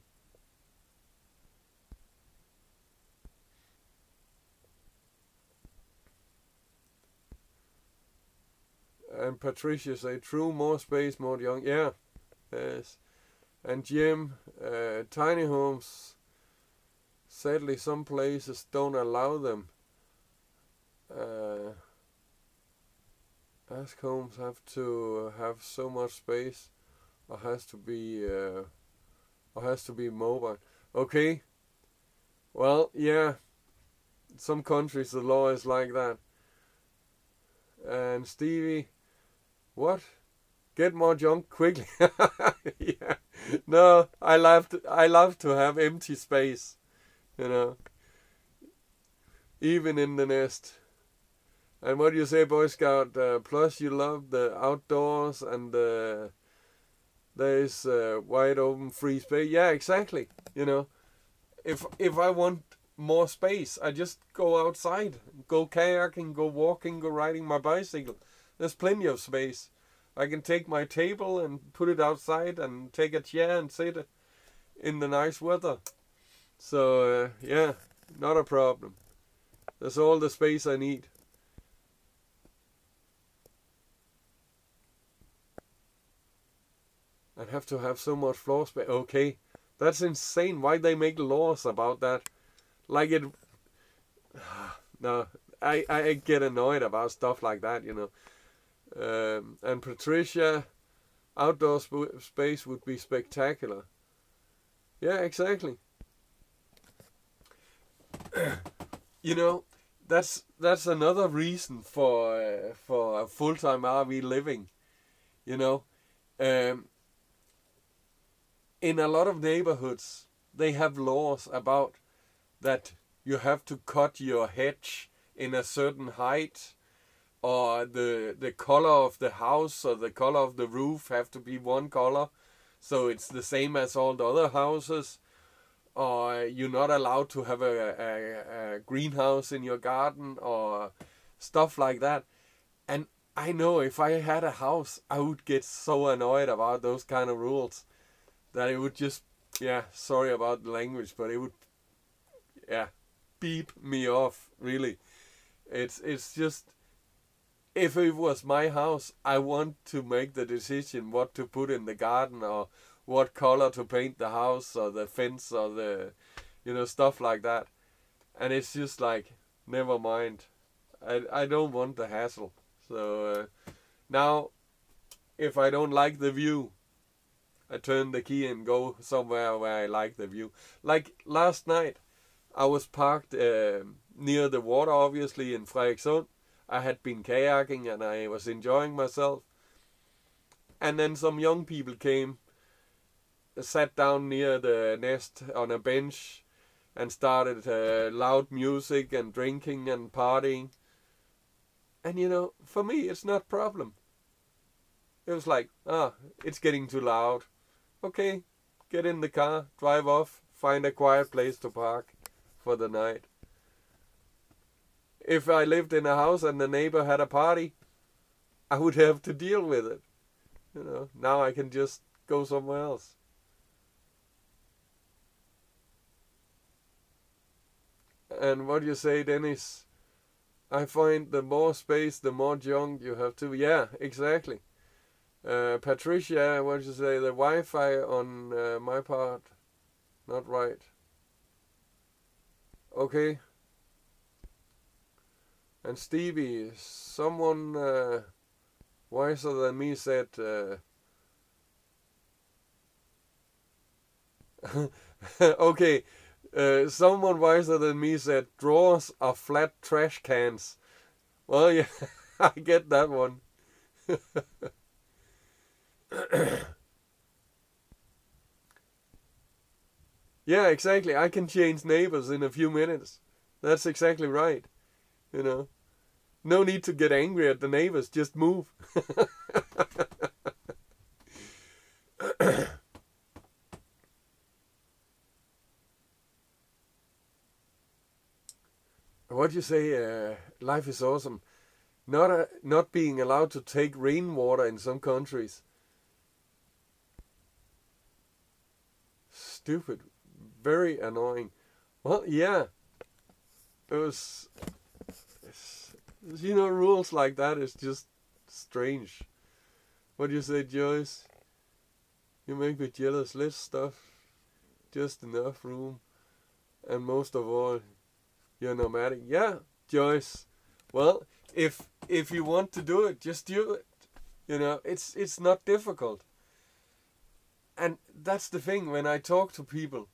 And Patricia say, true, more space, more young. Yeah, yes. And Jim, tiny homes Sadly, some places don't allow them. Ask homes have to have so much space, or has to be mobile. Okay, well, yeah, some countries the law is like that. And Stevie, what? Get more junk quickly. Yeah. No, I love to have empty space, you know, even in the nest. And what do you say, Boy Scout? Plus, you love the outdoors and there is wide open free space. Yeah, exactly. You know, if I want more space, I just go outside, go kayaking, go walking, go riding my bicycle. There's plenty of space. I can take my table and put it outside and take a chair and sit in the nice weather. So, yeah, not a problem. There's all the space I need. And have to have so much floor space. Okay, that's insane. Why they make laws about that? Like it... No, I get annoyed about stuff like that, you know. And Patricia, outdoor space would be spectacular. Yeah, exactly. You know, that's another reason for a full-time RV living. You know, um, in a lot of neighborhoods, they have laws about that you have to cut your hedge in a certain height, or the color of the house or the color of the roof have to be one color, so it's the same as all the other houses. Or you're not allowed to have a greenhouse in your garden or stuff like that. And I know if I had a house, I would get so annoyed about those kind of rules that it would just, yeah, sorry about the language, but it would, yeah, beep me off, really. It's just, if it was my house, I want to make the decision what to put in the garden, or what color to paint the house or the fence or the, you know, stuff like that. And it's just like, never mind. I don't want the hassle. So now, if I don't like the view, I turn the key and go somewhere where I like the view. Like last night, I was parked near the water, obviously, in Frederikssund. I had been kayaking and I was enjoying myself. And then some young people came, sat down near the nest on a bench, and started loud music and drinking and partying. And you know, for me, it's not a problem. It was like, it's getting too loud. Okay, get in the car, drive off, find a quiet place to park for the night. If I lived in a house and the neighbor had a party, I would have to deal with it. You know, now I can just go somewhere else. And what do you say, Dennis? I find the more space, the more junk you have to. Yeah, exactly. Patricia, what do you say? The Wi-Fi on my part, not right. Okay. And Stevie, someone wiser than me said, okay, someone wiser than me said, drawers are flat trash cans. Well, yeah, I get that one. Yeah, exactly. I can change neighbors in a few minutes. That's exactly right. You know, no need to get angry at the neighbors. Just move. What do you say? Life is awesome. Not being allowed to take rainwater in some countries. Stupid. Very annoying. Well, yeah. It was... You know, rules like that is just strange. What do you say, Joyce? You make me jealous. Less stuff. Just enough room. and most of all, you're nomadic. Yeah, Joyce. Well, if you want to do it, just do it. You know, it's not difficult. And that's the thing when I talk to people.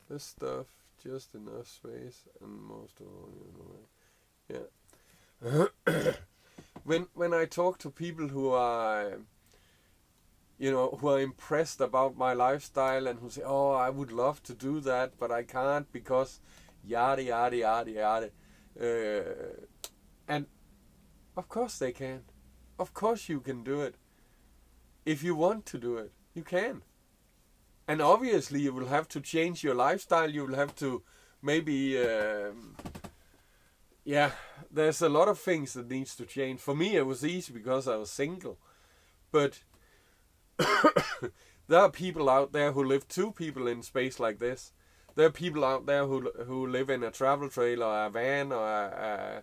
This stuff, just enough space, and most of all, you know, yeah. When I talk to people who are, who are impressed about my lifestyle and who say, "Oh, I would love to do that, but I can't because yada yada yada yada," and of course they can. Of course you can do it. If you want to do it, you can. And obviously you will have to change your lifestyle. You will have to maybe, there's a lot of things that needs to change. For me, it was easy because I was single. But there are people out there who live 2 people in space like this. There are people out there who live in a travel trailer or a van or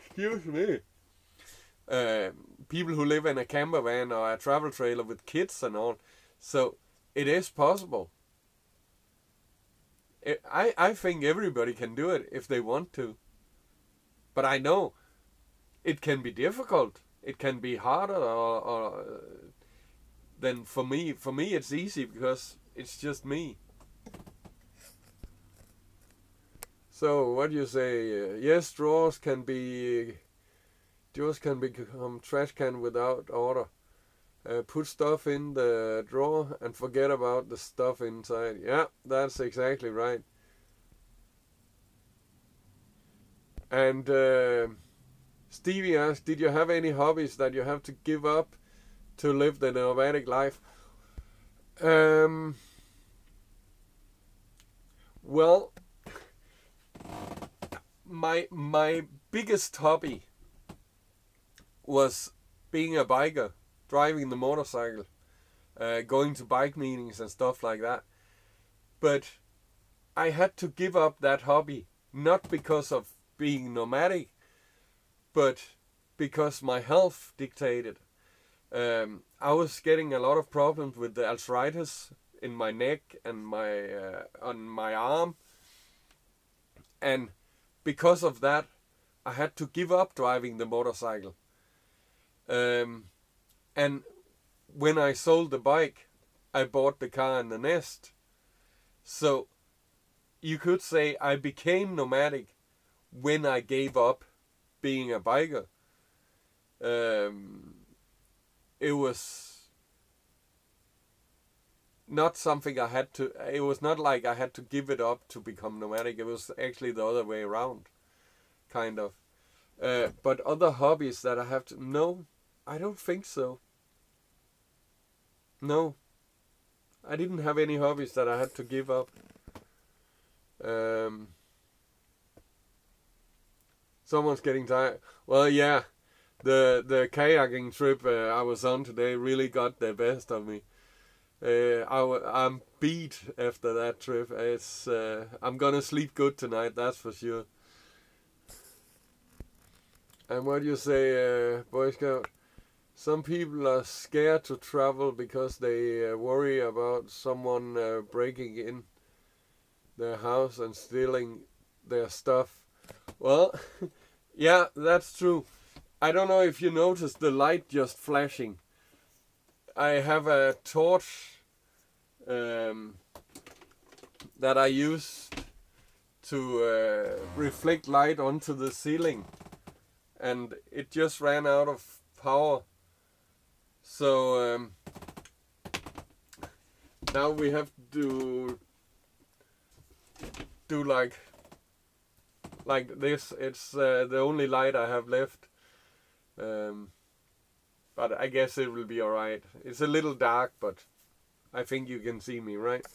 excuse me. People who live in a camper van or a travel trailer with kids and all. So it is possible. I think everybody can do it if they want to. But I know it can be difficult. It can be harder than for me. For me it's easy because it's just me. So what do you say? Yes, drawers can become trash can without order. Put stuff in the drawer and forget about the stuff inside. Yeah, that's exactly right. And Stevie asked, did you have any hobbies that you have to give up to live the nomadic life? Well, my biggest hobby was being a biker, driving the motorcycle, going to bike meetings and stuff like that. But I had to give up that hobby, not because of being nomadic, but because my health dictated. I was getting a lot of problems with the arthritis in my neck and on my arm. And because of that, I had to give up driving the motorcycle. And when I sold the bike, I bought the car and the Nest. So you could say I became nomadic when I gave up being a biker. It was not something I had to, it was not like I had to give it up to become nomadic. It was actually the other way around, kind of. But other hobbies that I have to, no, I don't think so. No, I didn't have any hobbies that I had to give up. Someone's getting tired. Well, yeah, the kayaking trip I was on today really got the best of me. I'm beat after that trip. I'm gonna sleep good tonight, that's for sure. And what do you say, Boy Scout? Some people are scared to travel because they worry about someone breaking in their house and stealing their stuff. Well, yeah, that's true. I don't know if you noticed the light just flashing. I have a torch that I use to reflect light onto the ceiling, and it just ran out of power. So now we have to do like this. It's the only light I have left. But I guess it will be alright. It's a little dark, but I think you can see me, right?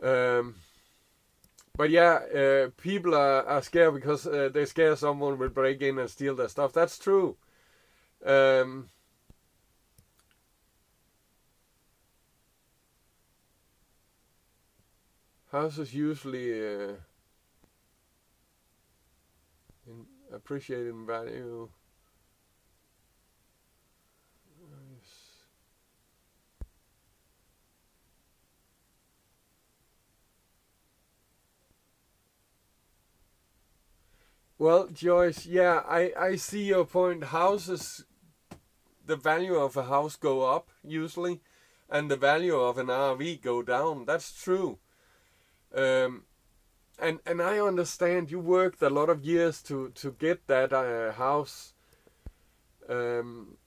But yeah, people are scared because they're scared someone will break in and steal their stuff. That's true. houses usually appreciate in value. Well, Joyce, yeah, I see your point. Houses, the value of a house go up usually, and the value of an RV go down. That's true. Um, and I understand you worked a lot of years to get that house. Um,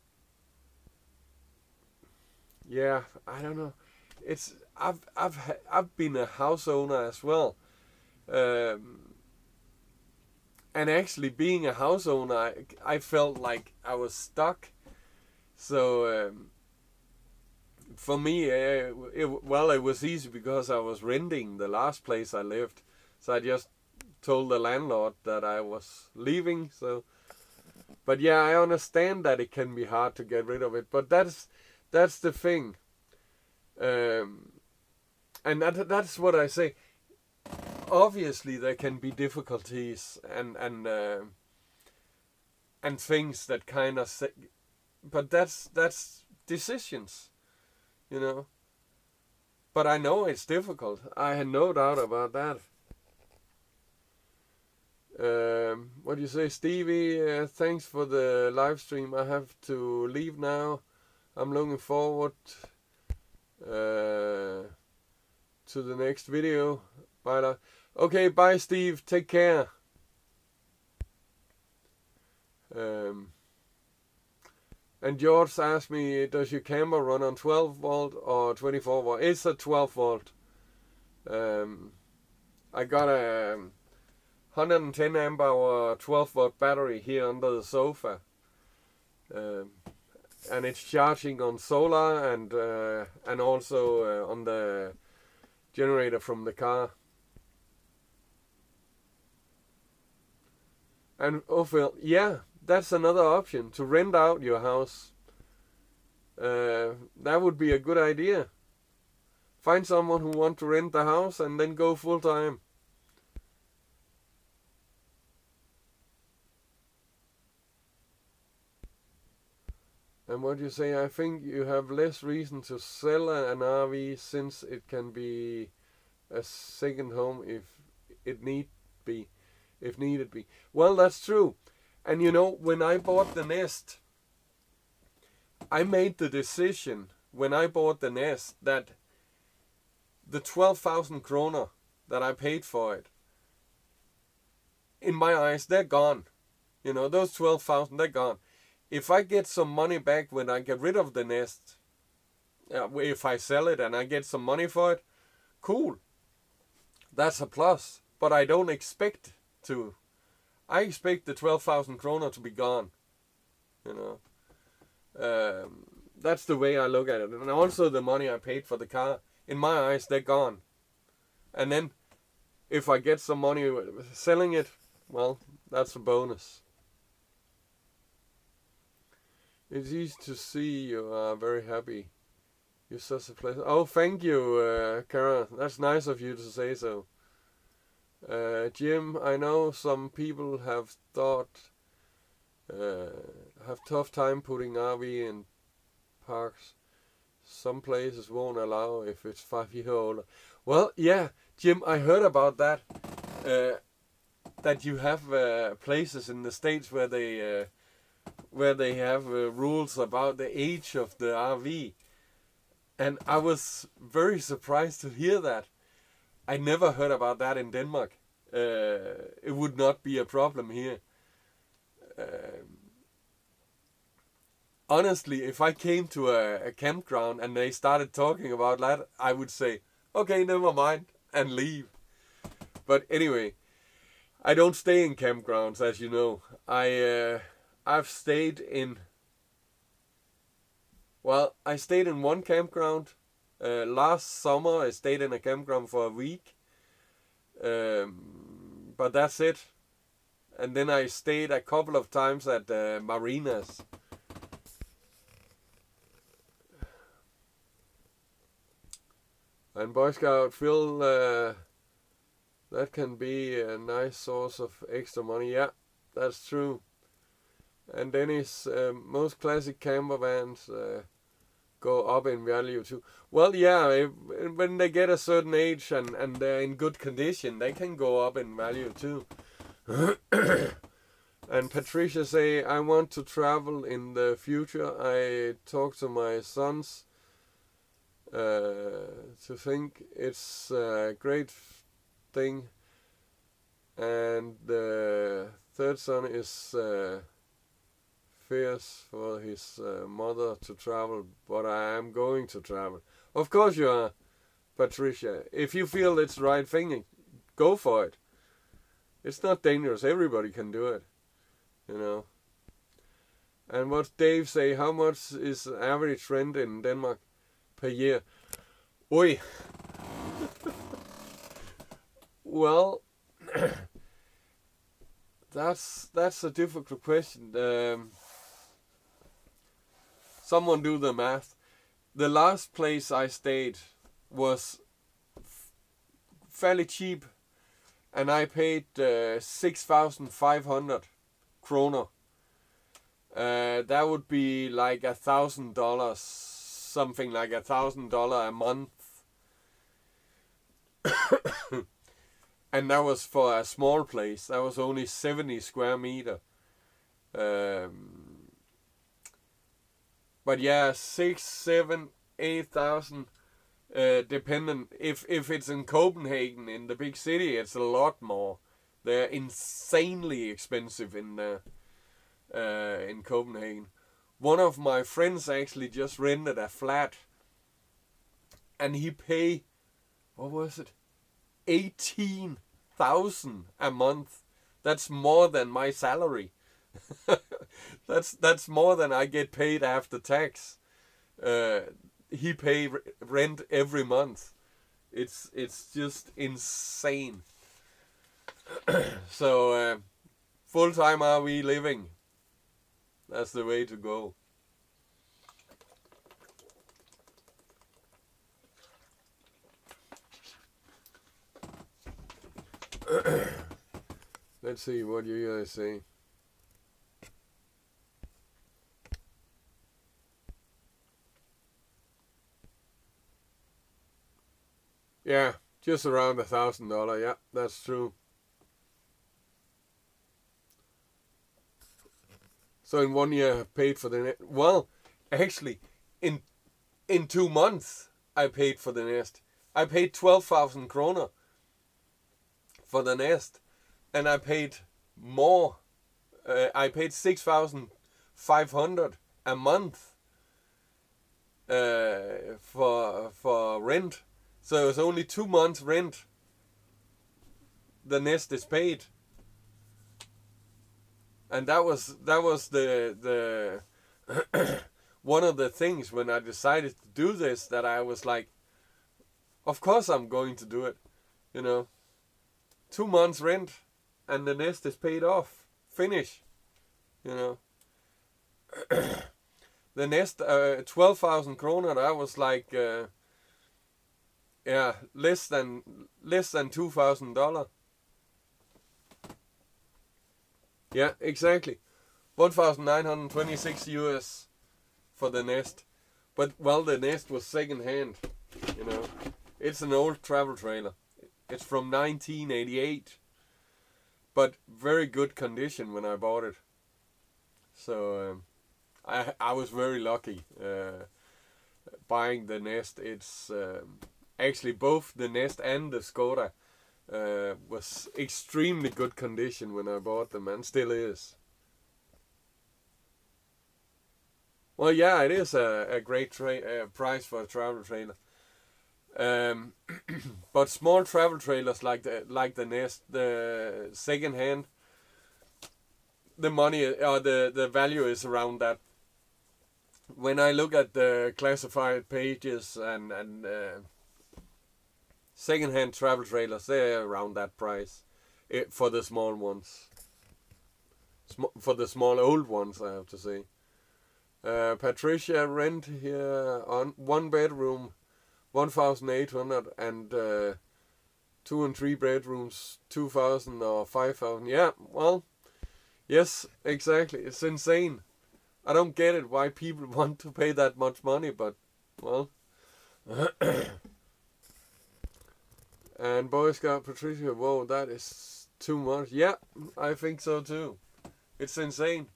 yeah, I don't know. It's I've been a house owner as well. Um, and actually being a house owner, I felt like I was stuck. So for me, it was easy because I was renting the last place I lived. So I just told the landlord that I was leaving. So, but yeah, I understand that it can be hard to get rid of it. But that's the thing, and that's what I say. Obviously, there can be difficulties and things that kind of say, but that's decisions, you know. But I know it's difficult. I had no doubt about that. What do you say, Stevie? Thanks for the live stream. I have to leave now. I'm looking forward to the next video. Bye. Okay, bye, Steve. Take care. And George asked me, does your camera run on 12 volt or 24 volt? It's a 12 volt. I got a 110 amp hour 12 volt battery here under the sofa. And it's charging on solar and also on the generator from the car. And Ophel, yeah, that's another option, to rent out your house. That would be a good idea. Find someone who wants to rent the house and then go full time. And what you say, I think you have less reason to sell an RV since it can be a second home if needed be. Well, that's true. And you know, when I bought the Nest, I made the decision when I bought the Nest that the 12,000 kroner that I paid for it, in my eyes, they're gone. You know, those 12,000, they're gone. If I get some money back when I get rid of the Nest, if I sell it and I get some money for it, cool. That's a plus. But I don't expect to. I expect the 12,000 kroner to be gone. You know. That's the way I look at it. And also the money I paid for the car, in my eyes, they're gone. And then, if I get some money selling it, well, that's a bonus. It's easy to see you are very happy. You're such a pleasure. Oh, thank you, Kara. That's nice of you to say so. Jim, I know some people have tough time putting RV in parks. Some places won't allow if it's 5 years old. Well, yeah, Jim, I heard about that. That you have places in the States where they have rules about the age of the RV. And I was very surprised to hear that. I never heard about that in Denmark. It would not be a problem here. Honestly, if I came to a campground and they started talking about that, I would say, okay, never mind, and leave. But anyway, I don't stay in campgrounds, as you know. I've stayed in... Well, I stayed in one campground. Last summer, I stayed in a campground for a week. But that's it. And then I stayed a couple of times at marinas. And Boy Scout Phil That can be a nice source of extra money. Yeah, that's true. And Dennis, most classic camper vans go up in value too. Well, yeah, when they get a certain age and they're in good condition, they can go up in value too. And Patricia say, I want to travel in the future. I talk to my sons to think it's a great thing. And the third son is fierce for his mother to travel, but I am going to travel. Of course you are, Patricia. If you feel it's the right thing, go for it. It's not dangerous. Everybody can do it, you know. And what Dave say, how much is average rent in Denmark per year? Oi. Well, that's a difficult question. Someone do the math. The last place I stayed was fairly cheap, and I paid 6,500 kroner. That would be like $1,000, something like $1,000 a month. And that was for a small place. That was only 70 square meter. But yeah, 6, 7, 8,000, dependent. If it's in Copenhagen, in the big city, it's a lot more. They're insanely expensive in Copenhagen. One of my friends actually just rented a flat, and he paid, what was it, 18,000 a month. That's more than my salary. That's more than I get paid after tax. He pay rent every month. It's just insane. So full time RV living. That's the way to go. Let's see what you guys say. Yeah, just around $1,000. Yeah, that's true. So in 1 year, I paid for the nest. Well, actually, in 2 months, I paid for the nest. I paid 12,000 kroner for the nest, and I paid more. I paid 6,500 a month for rent. So it's only 2 months rent. The nest is paid, and that was the one of the things when I decided to do this, that I was like, of course I'm going to do it, you know. 2 months rent, and the nest is paid off. Finish, you know. The nest, 12,000 kroner. That was like, yeah, less than $2,000. Yeah, exactly. 1,926 US for the nest. But well, the nest was second hand, you know. It's an old travel trailer. It's from 1988, but very good condition when I bought it. So I was very lucky buying the nest. It's actually both the nest and the Skoda was extremely good condition when I bought them, and still is. Well, yeah, it is a great price for a travel trailer. But small travel trailers like the Nest, the second hand, the money or the value is around that. When I look at the classified pages and second hand travel trailers, they're around that price for the small ones. For the small old ones, I have to say. Patricia rent here on 1 bedroom, 1,800, and 2 and 3 bedrooms, 2,000 or 5,000. Yeah, well, yes, exactly. It's insane. I don't get it why people want to pay that much money, but, well. And Boy Scout Patricia, whoa, that is too much. Yeah, I think so too. It's insane,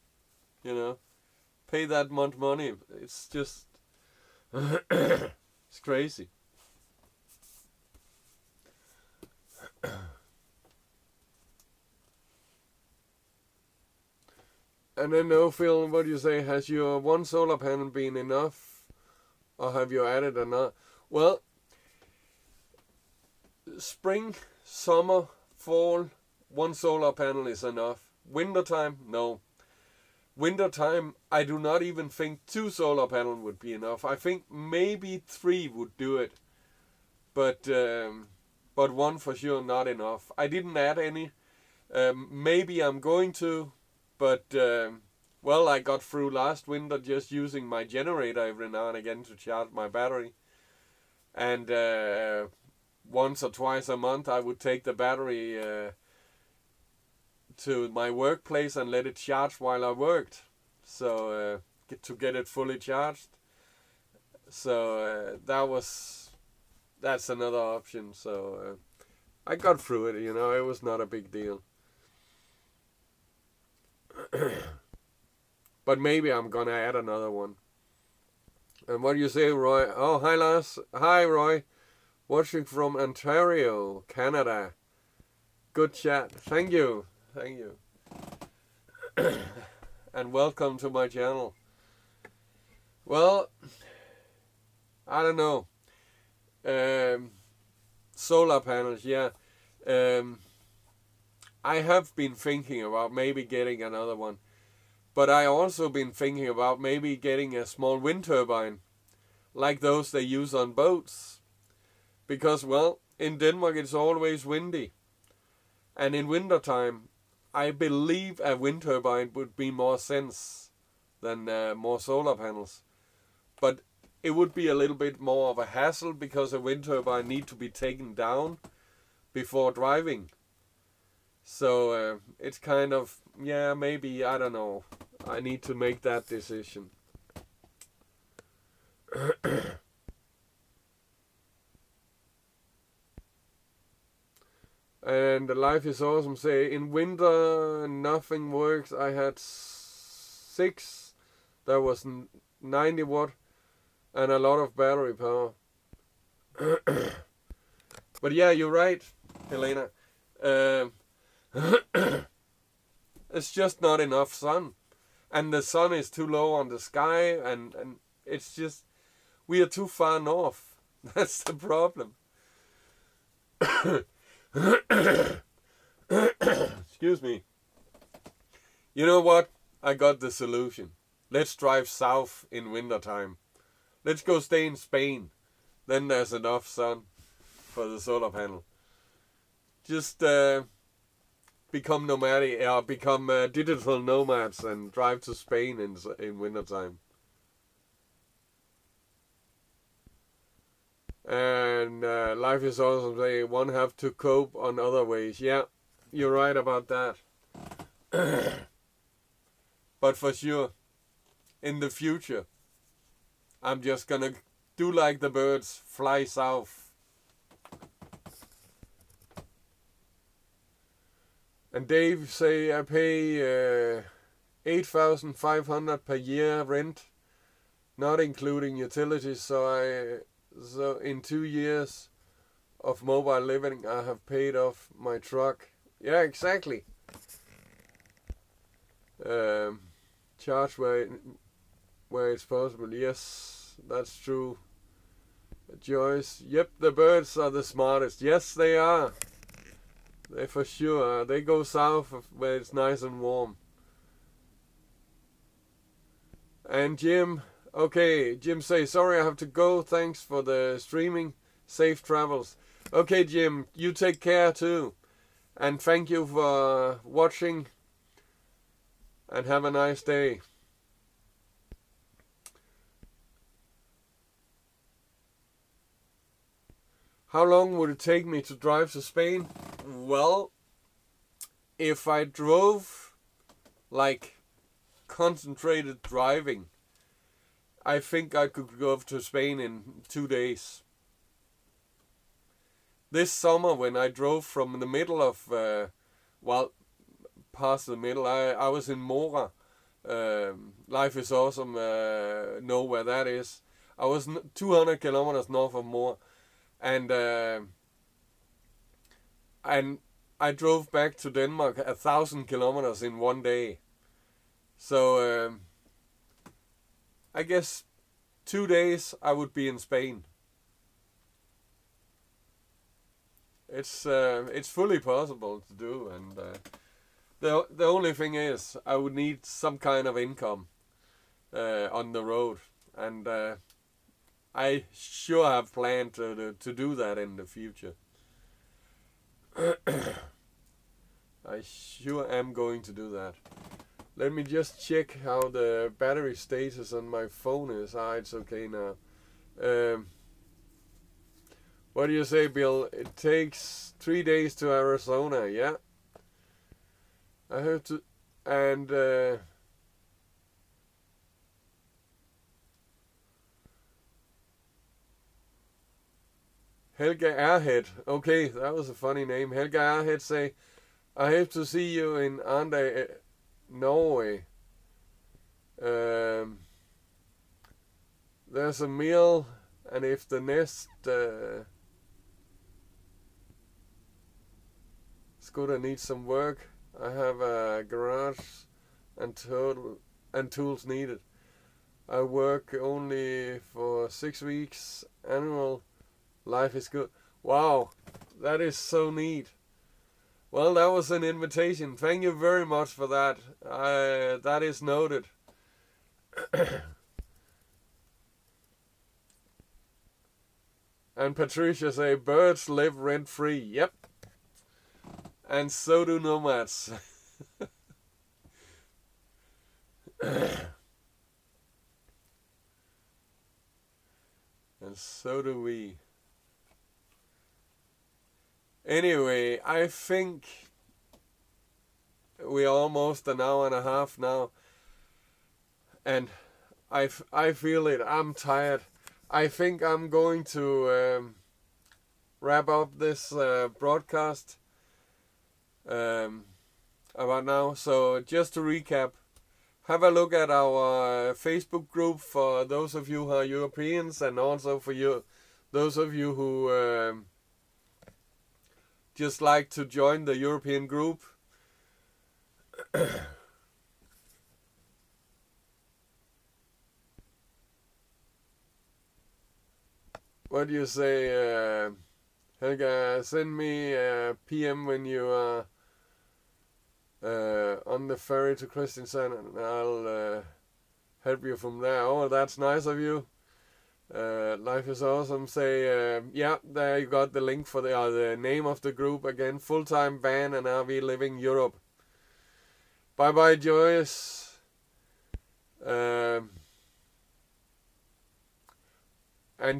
you know. Pay that much money. It's just, it's crazy. And then, no, Phil, what do you say? Has your one solar panel been enough? Or have you added another? Well, spring, summer, fall, one solar panel is enough. Wintertime, no. Wintertime, I do not even think 2 solar panels would be enough. I think maybe 3 would do it. But 1 for sure not enough. I didn't add any. Maybe I'm going to. But, well, I got through last winter just using my generator every now and again to charge my battery. And once or twice a month I would take the battery to my workplace and let it charge while I worked. So, to get it fully charged. So, that's another option. So, I got through it, you know, it was not a big deal. But maybe I'm gonna add another one. And what do you say, Roy? Oh, hi Lars. Hi Roy. Watching from Ontario, Canada. Good chat. Thank you. Thank you. And welcome to my channel. Well, I don't know. Solar panels, yeah. I have been thinking about maybe getting another one. But I also been thinking about maybe getting a small wind turbine. Like those they use on boats. Because, well, in Denmark it's always windy. And in wintertime, I believe a wind turbine would be more sense than more solar panels. But it would be a little bit more of a hassle because a wind turbine need to be taken down before driving. So it's kind of, yeah, maybe, I don't know. I need to make that decision. And Life is Awesome say, in winter nothing works. I had 6, that was 90 watt and a lot of battery power. But yeah, you're right, Helena. It's just not enough sun. And the sun is too low on the sky, and it's just, we are too far north. That's the problem. Excuse me. You know what? I got the solution. Let's drive south in wintertime. Let's go stay in Spain. Then there's enough sun for the solar panel. Just become nomadic, become digital nomads and drive to Spain in wintertime. And Life is Awesome say, one have to cope on other ways. Yeah, you're right about that. But for sure, in the future, I'm just gonna do like the birds, fly south. And Dave say, I pay 8,500 per year rent, not including utilities. So in 2 years of mobile living, I have paid off my truck. Yeah, exactly. Charge where it's possible. Yes, that's true. Joyce, yep, the birds are the smartest. Yes, they are. They for sure are. They go south where it's nice and warm. And Jim, okay, Jim says, sorry I have to go. Thanks for the streaming. Safe travels. Okay, Jim, you take care too. And thank you for watching. And have a nice day. How long would it take me to drive to Spain? Well, if I drove like concentrated driving, I think I could go to Spain in 2 days. This summer, when I drove from the middle of, past the middle, I was in Mora. Life is Awesome, know where that is. I was 200 kilometers north of Mora, and I drove back to Denmark 1,000 kilometers in 1 day. So I guess 2 days I would be in Spain. It's fully possible to do, and the only thing is I would need some kind of income on the road, and I sure have planned to do that in the future. I sure am going to do that. Let me just check how the battery status on my phone is. It's okay now. What do you say, Bill? It takes 3 days to Arizona, yeah? I have to... And... Helga Airhead. Okay, that was a funny name. Helga Airhead say, I have to see you in Ande, Norway. There's a meal, and if the nest... Scooter needs some work. I have a garage and tools needed. I work only for 6 weeks annual. Life is good. Wow, that is so neat. Well, that was an invitation. Thank you very much for that. That is noted. And Patricia say, birds live rent free. Yep. And so do nomads. And so do we. Anyway, I think we're almost an hour and a half now. And I feel it. I'm tired. I think I'm going to wrap up this broadcast about now. So just to recap, have a look at our Facebook group for those of you who are Europeans, and also for those of you who just like to join the European group. What do you say, Helga? Send me a PM when you are on the ferry to Kristiansand, and I'll help you from there. Oh, that's nice of you. Life is Awesome. Say, yeah, there you got the link for the name of the group again. Full-time van and RV Living Europe. Bye bye, Joyce. And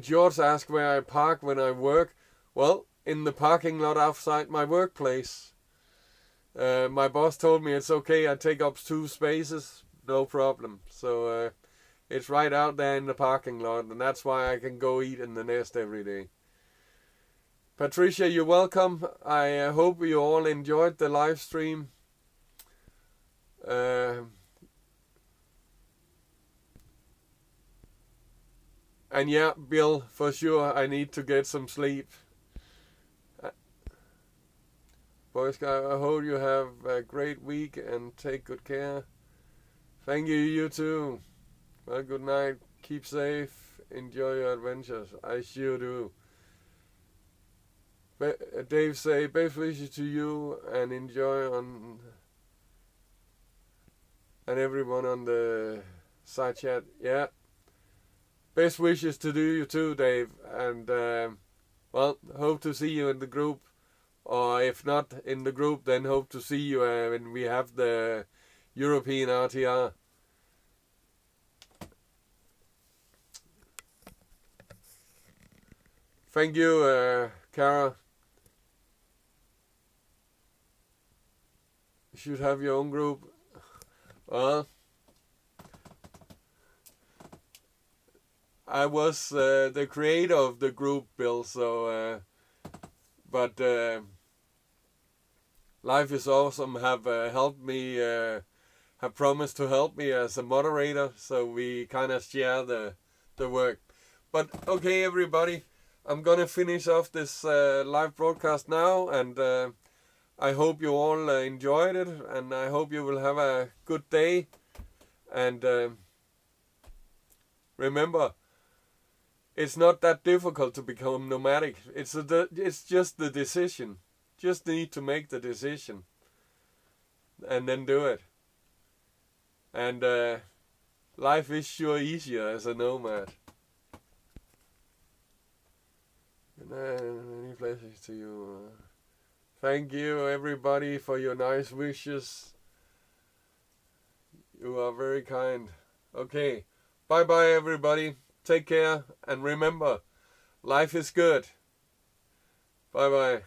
George asked where I park when I work. Well, in the parking lot outside my workplace. My boss told me it's okay. I take up 2 spaces, no problem. So it's right out there in the parking lot, and that's why I can go eat in the nest every day. Patricia, you're welcome. I hope you all enjoyed the live stream. And yeah, Bill, for sure, I need to get some sleep. Boy Scout, I hope you have a great week and take good care. Thank you, you too. Well, good night. Keep safe. Enjoy your adventures. I sure do. Dave say, best wishes to you and enjoy on... And everyone on the side chat. Yeah. Best wishes to do you too, Dave. And, well, hope to see you in the group. Or if not in the group, then hope to see you when we have the European RTR. Thank you, Kara, you should have your own group. Well, I was the creator of the group, Bill, so but Life is Awesome have helped me, have promised to help me as a moderator, so we kind of share the work. But okay, everybody, I'm gonna finish off this live broadcast now, and I hope you all enjoyed it, and I hope you will have a good day. And remember, it's not that difficult to become nomadic. It's just the decision. Just need to make the decision, and then do it. And life is sure easier as a nomad. Many pleasures to you. Thank you, everybody, for your nice wishes. You are very kind. Okay, bye-bye, everybody. Take care, and remember, life is good. Bye-bye.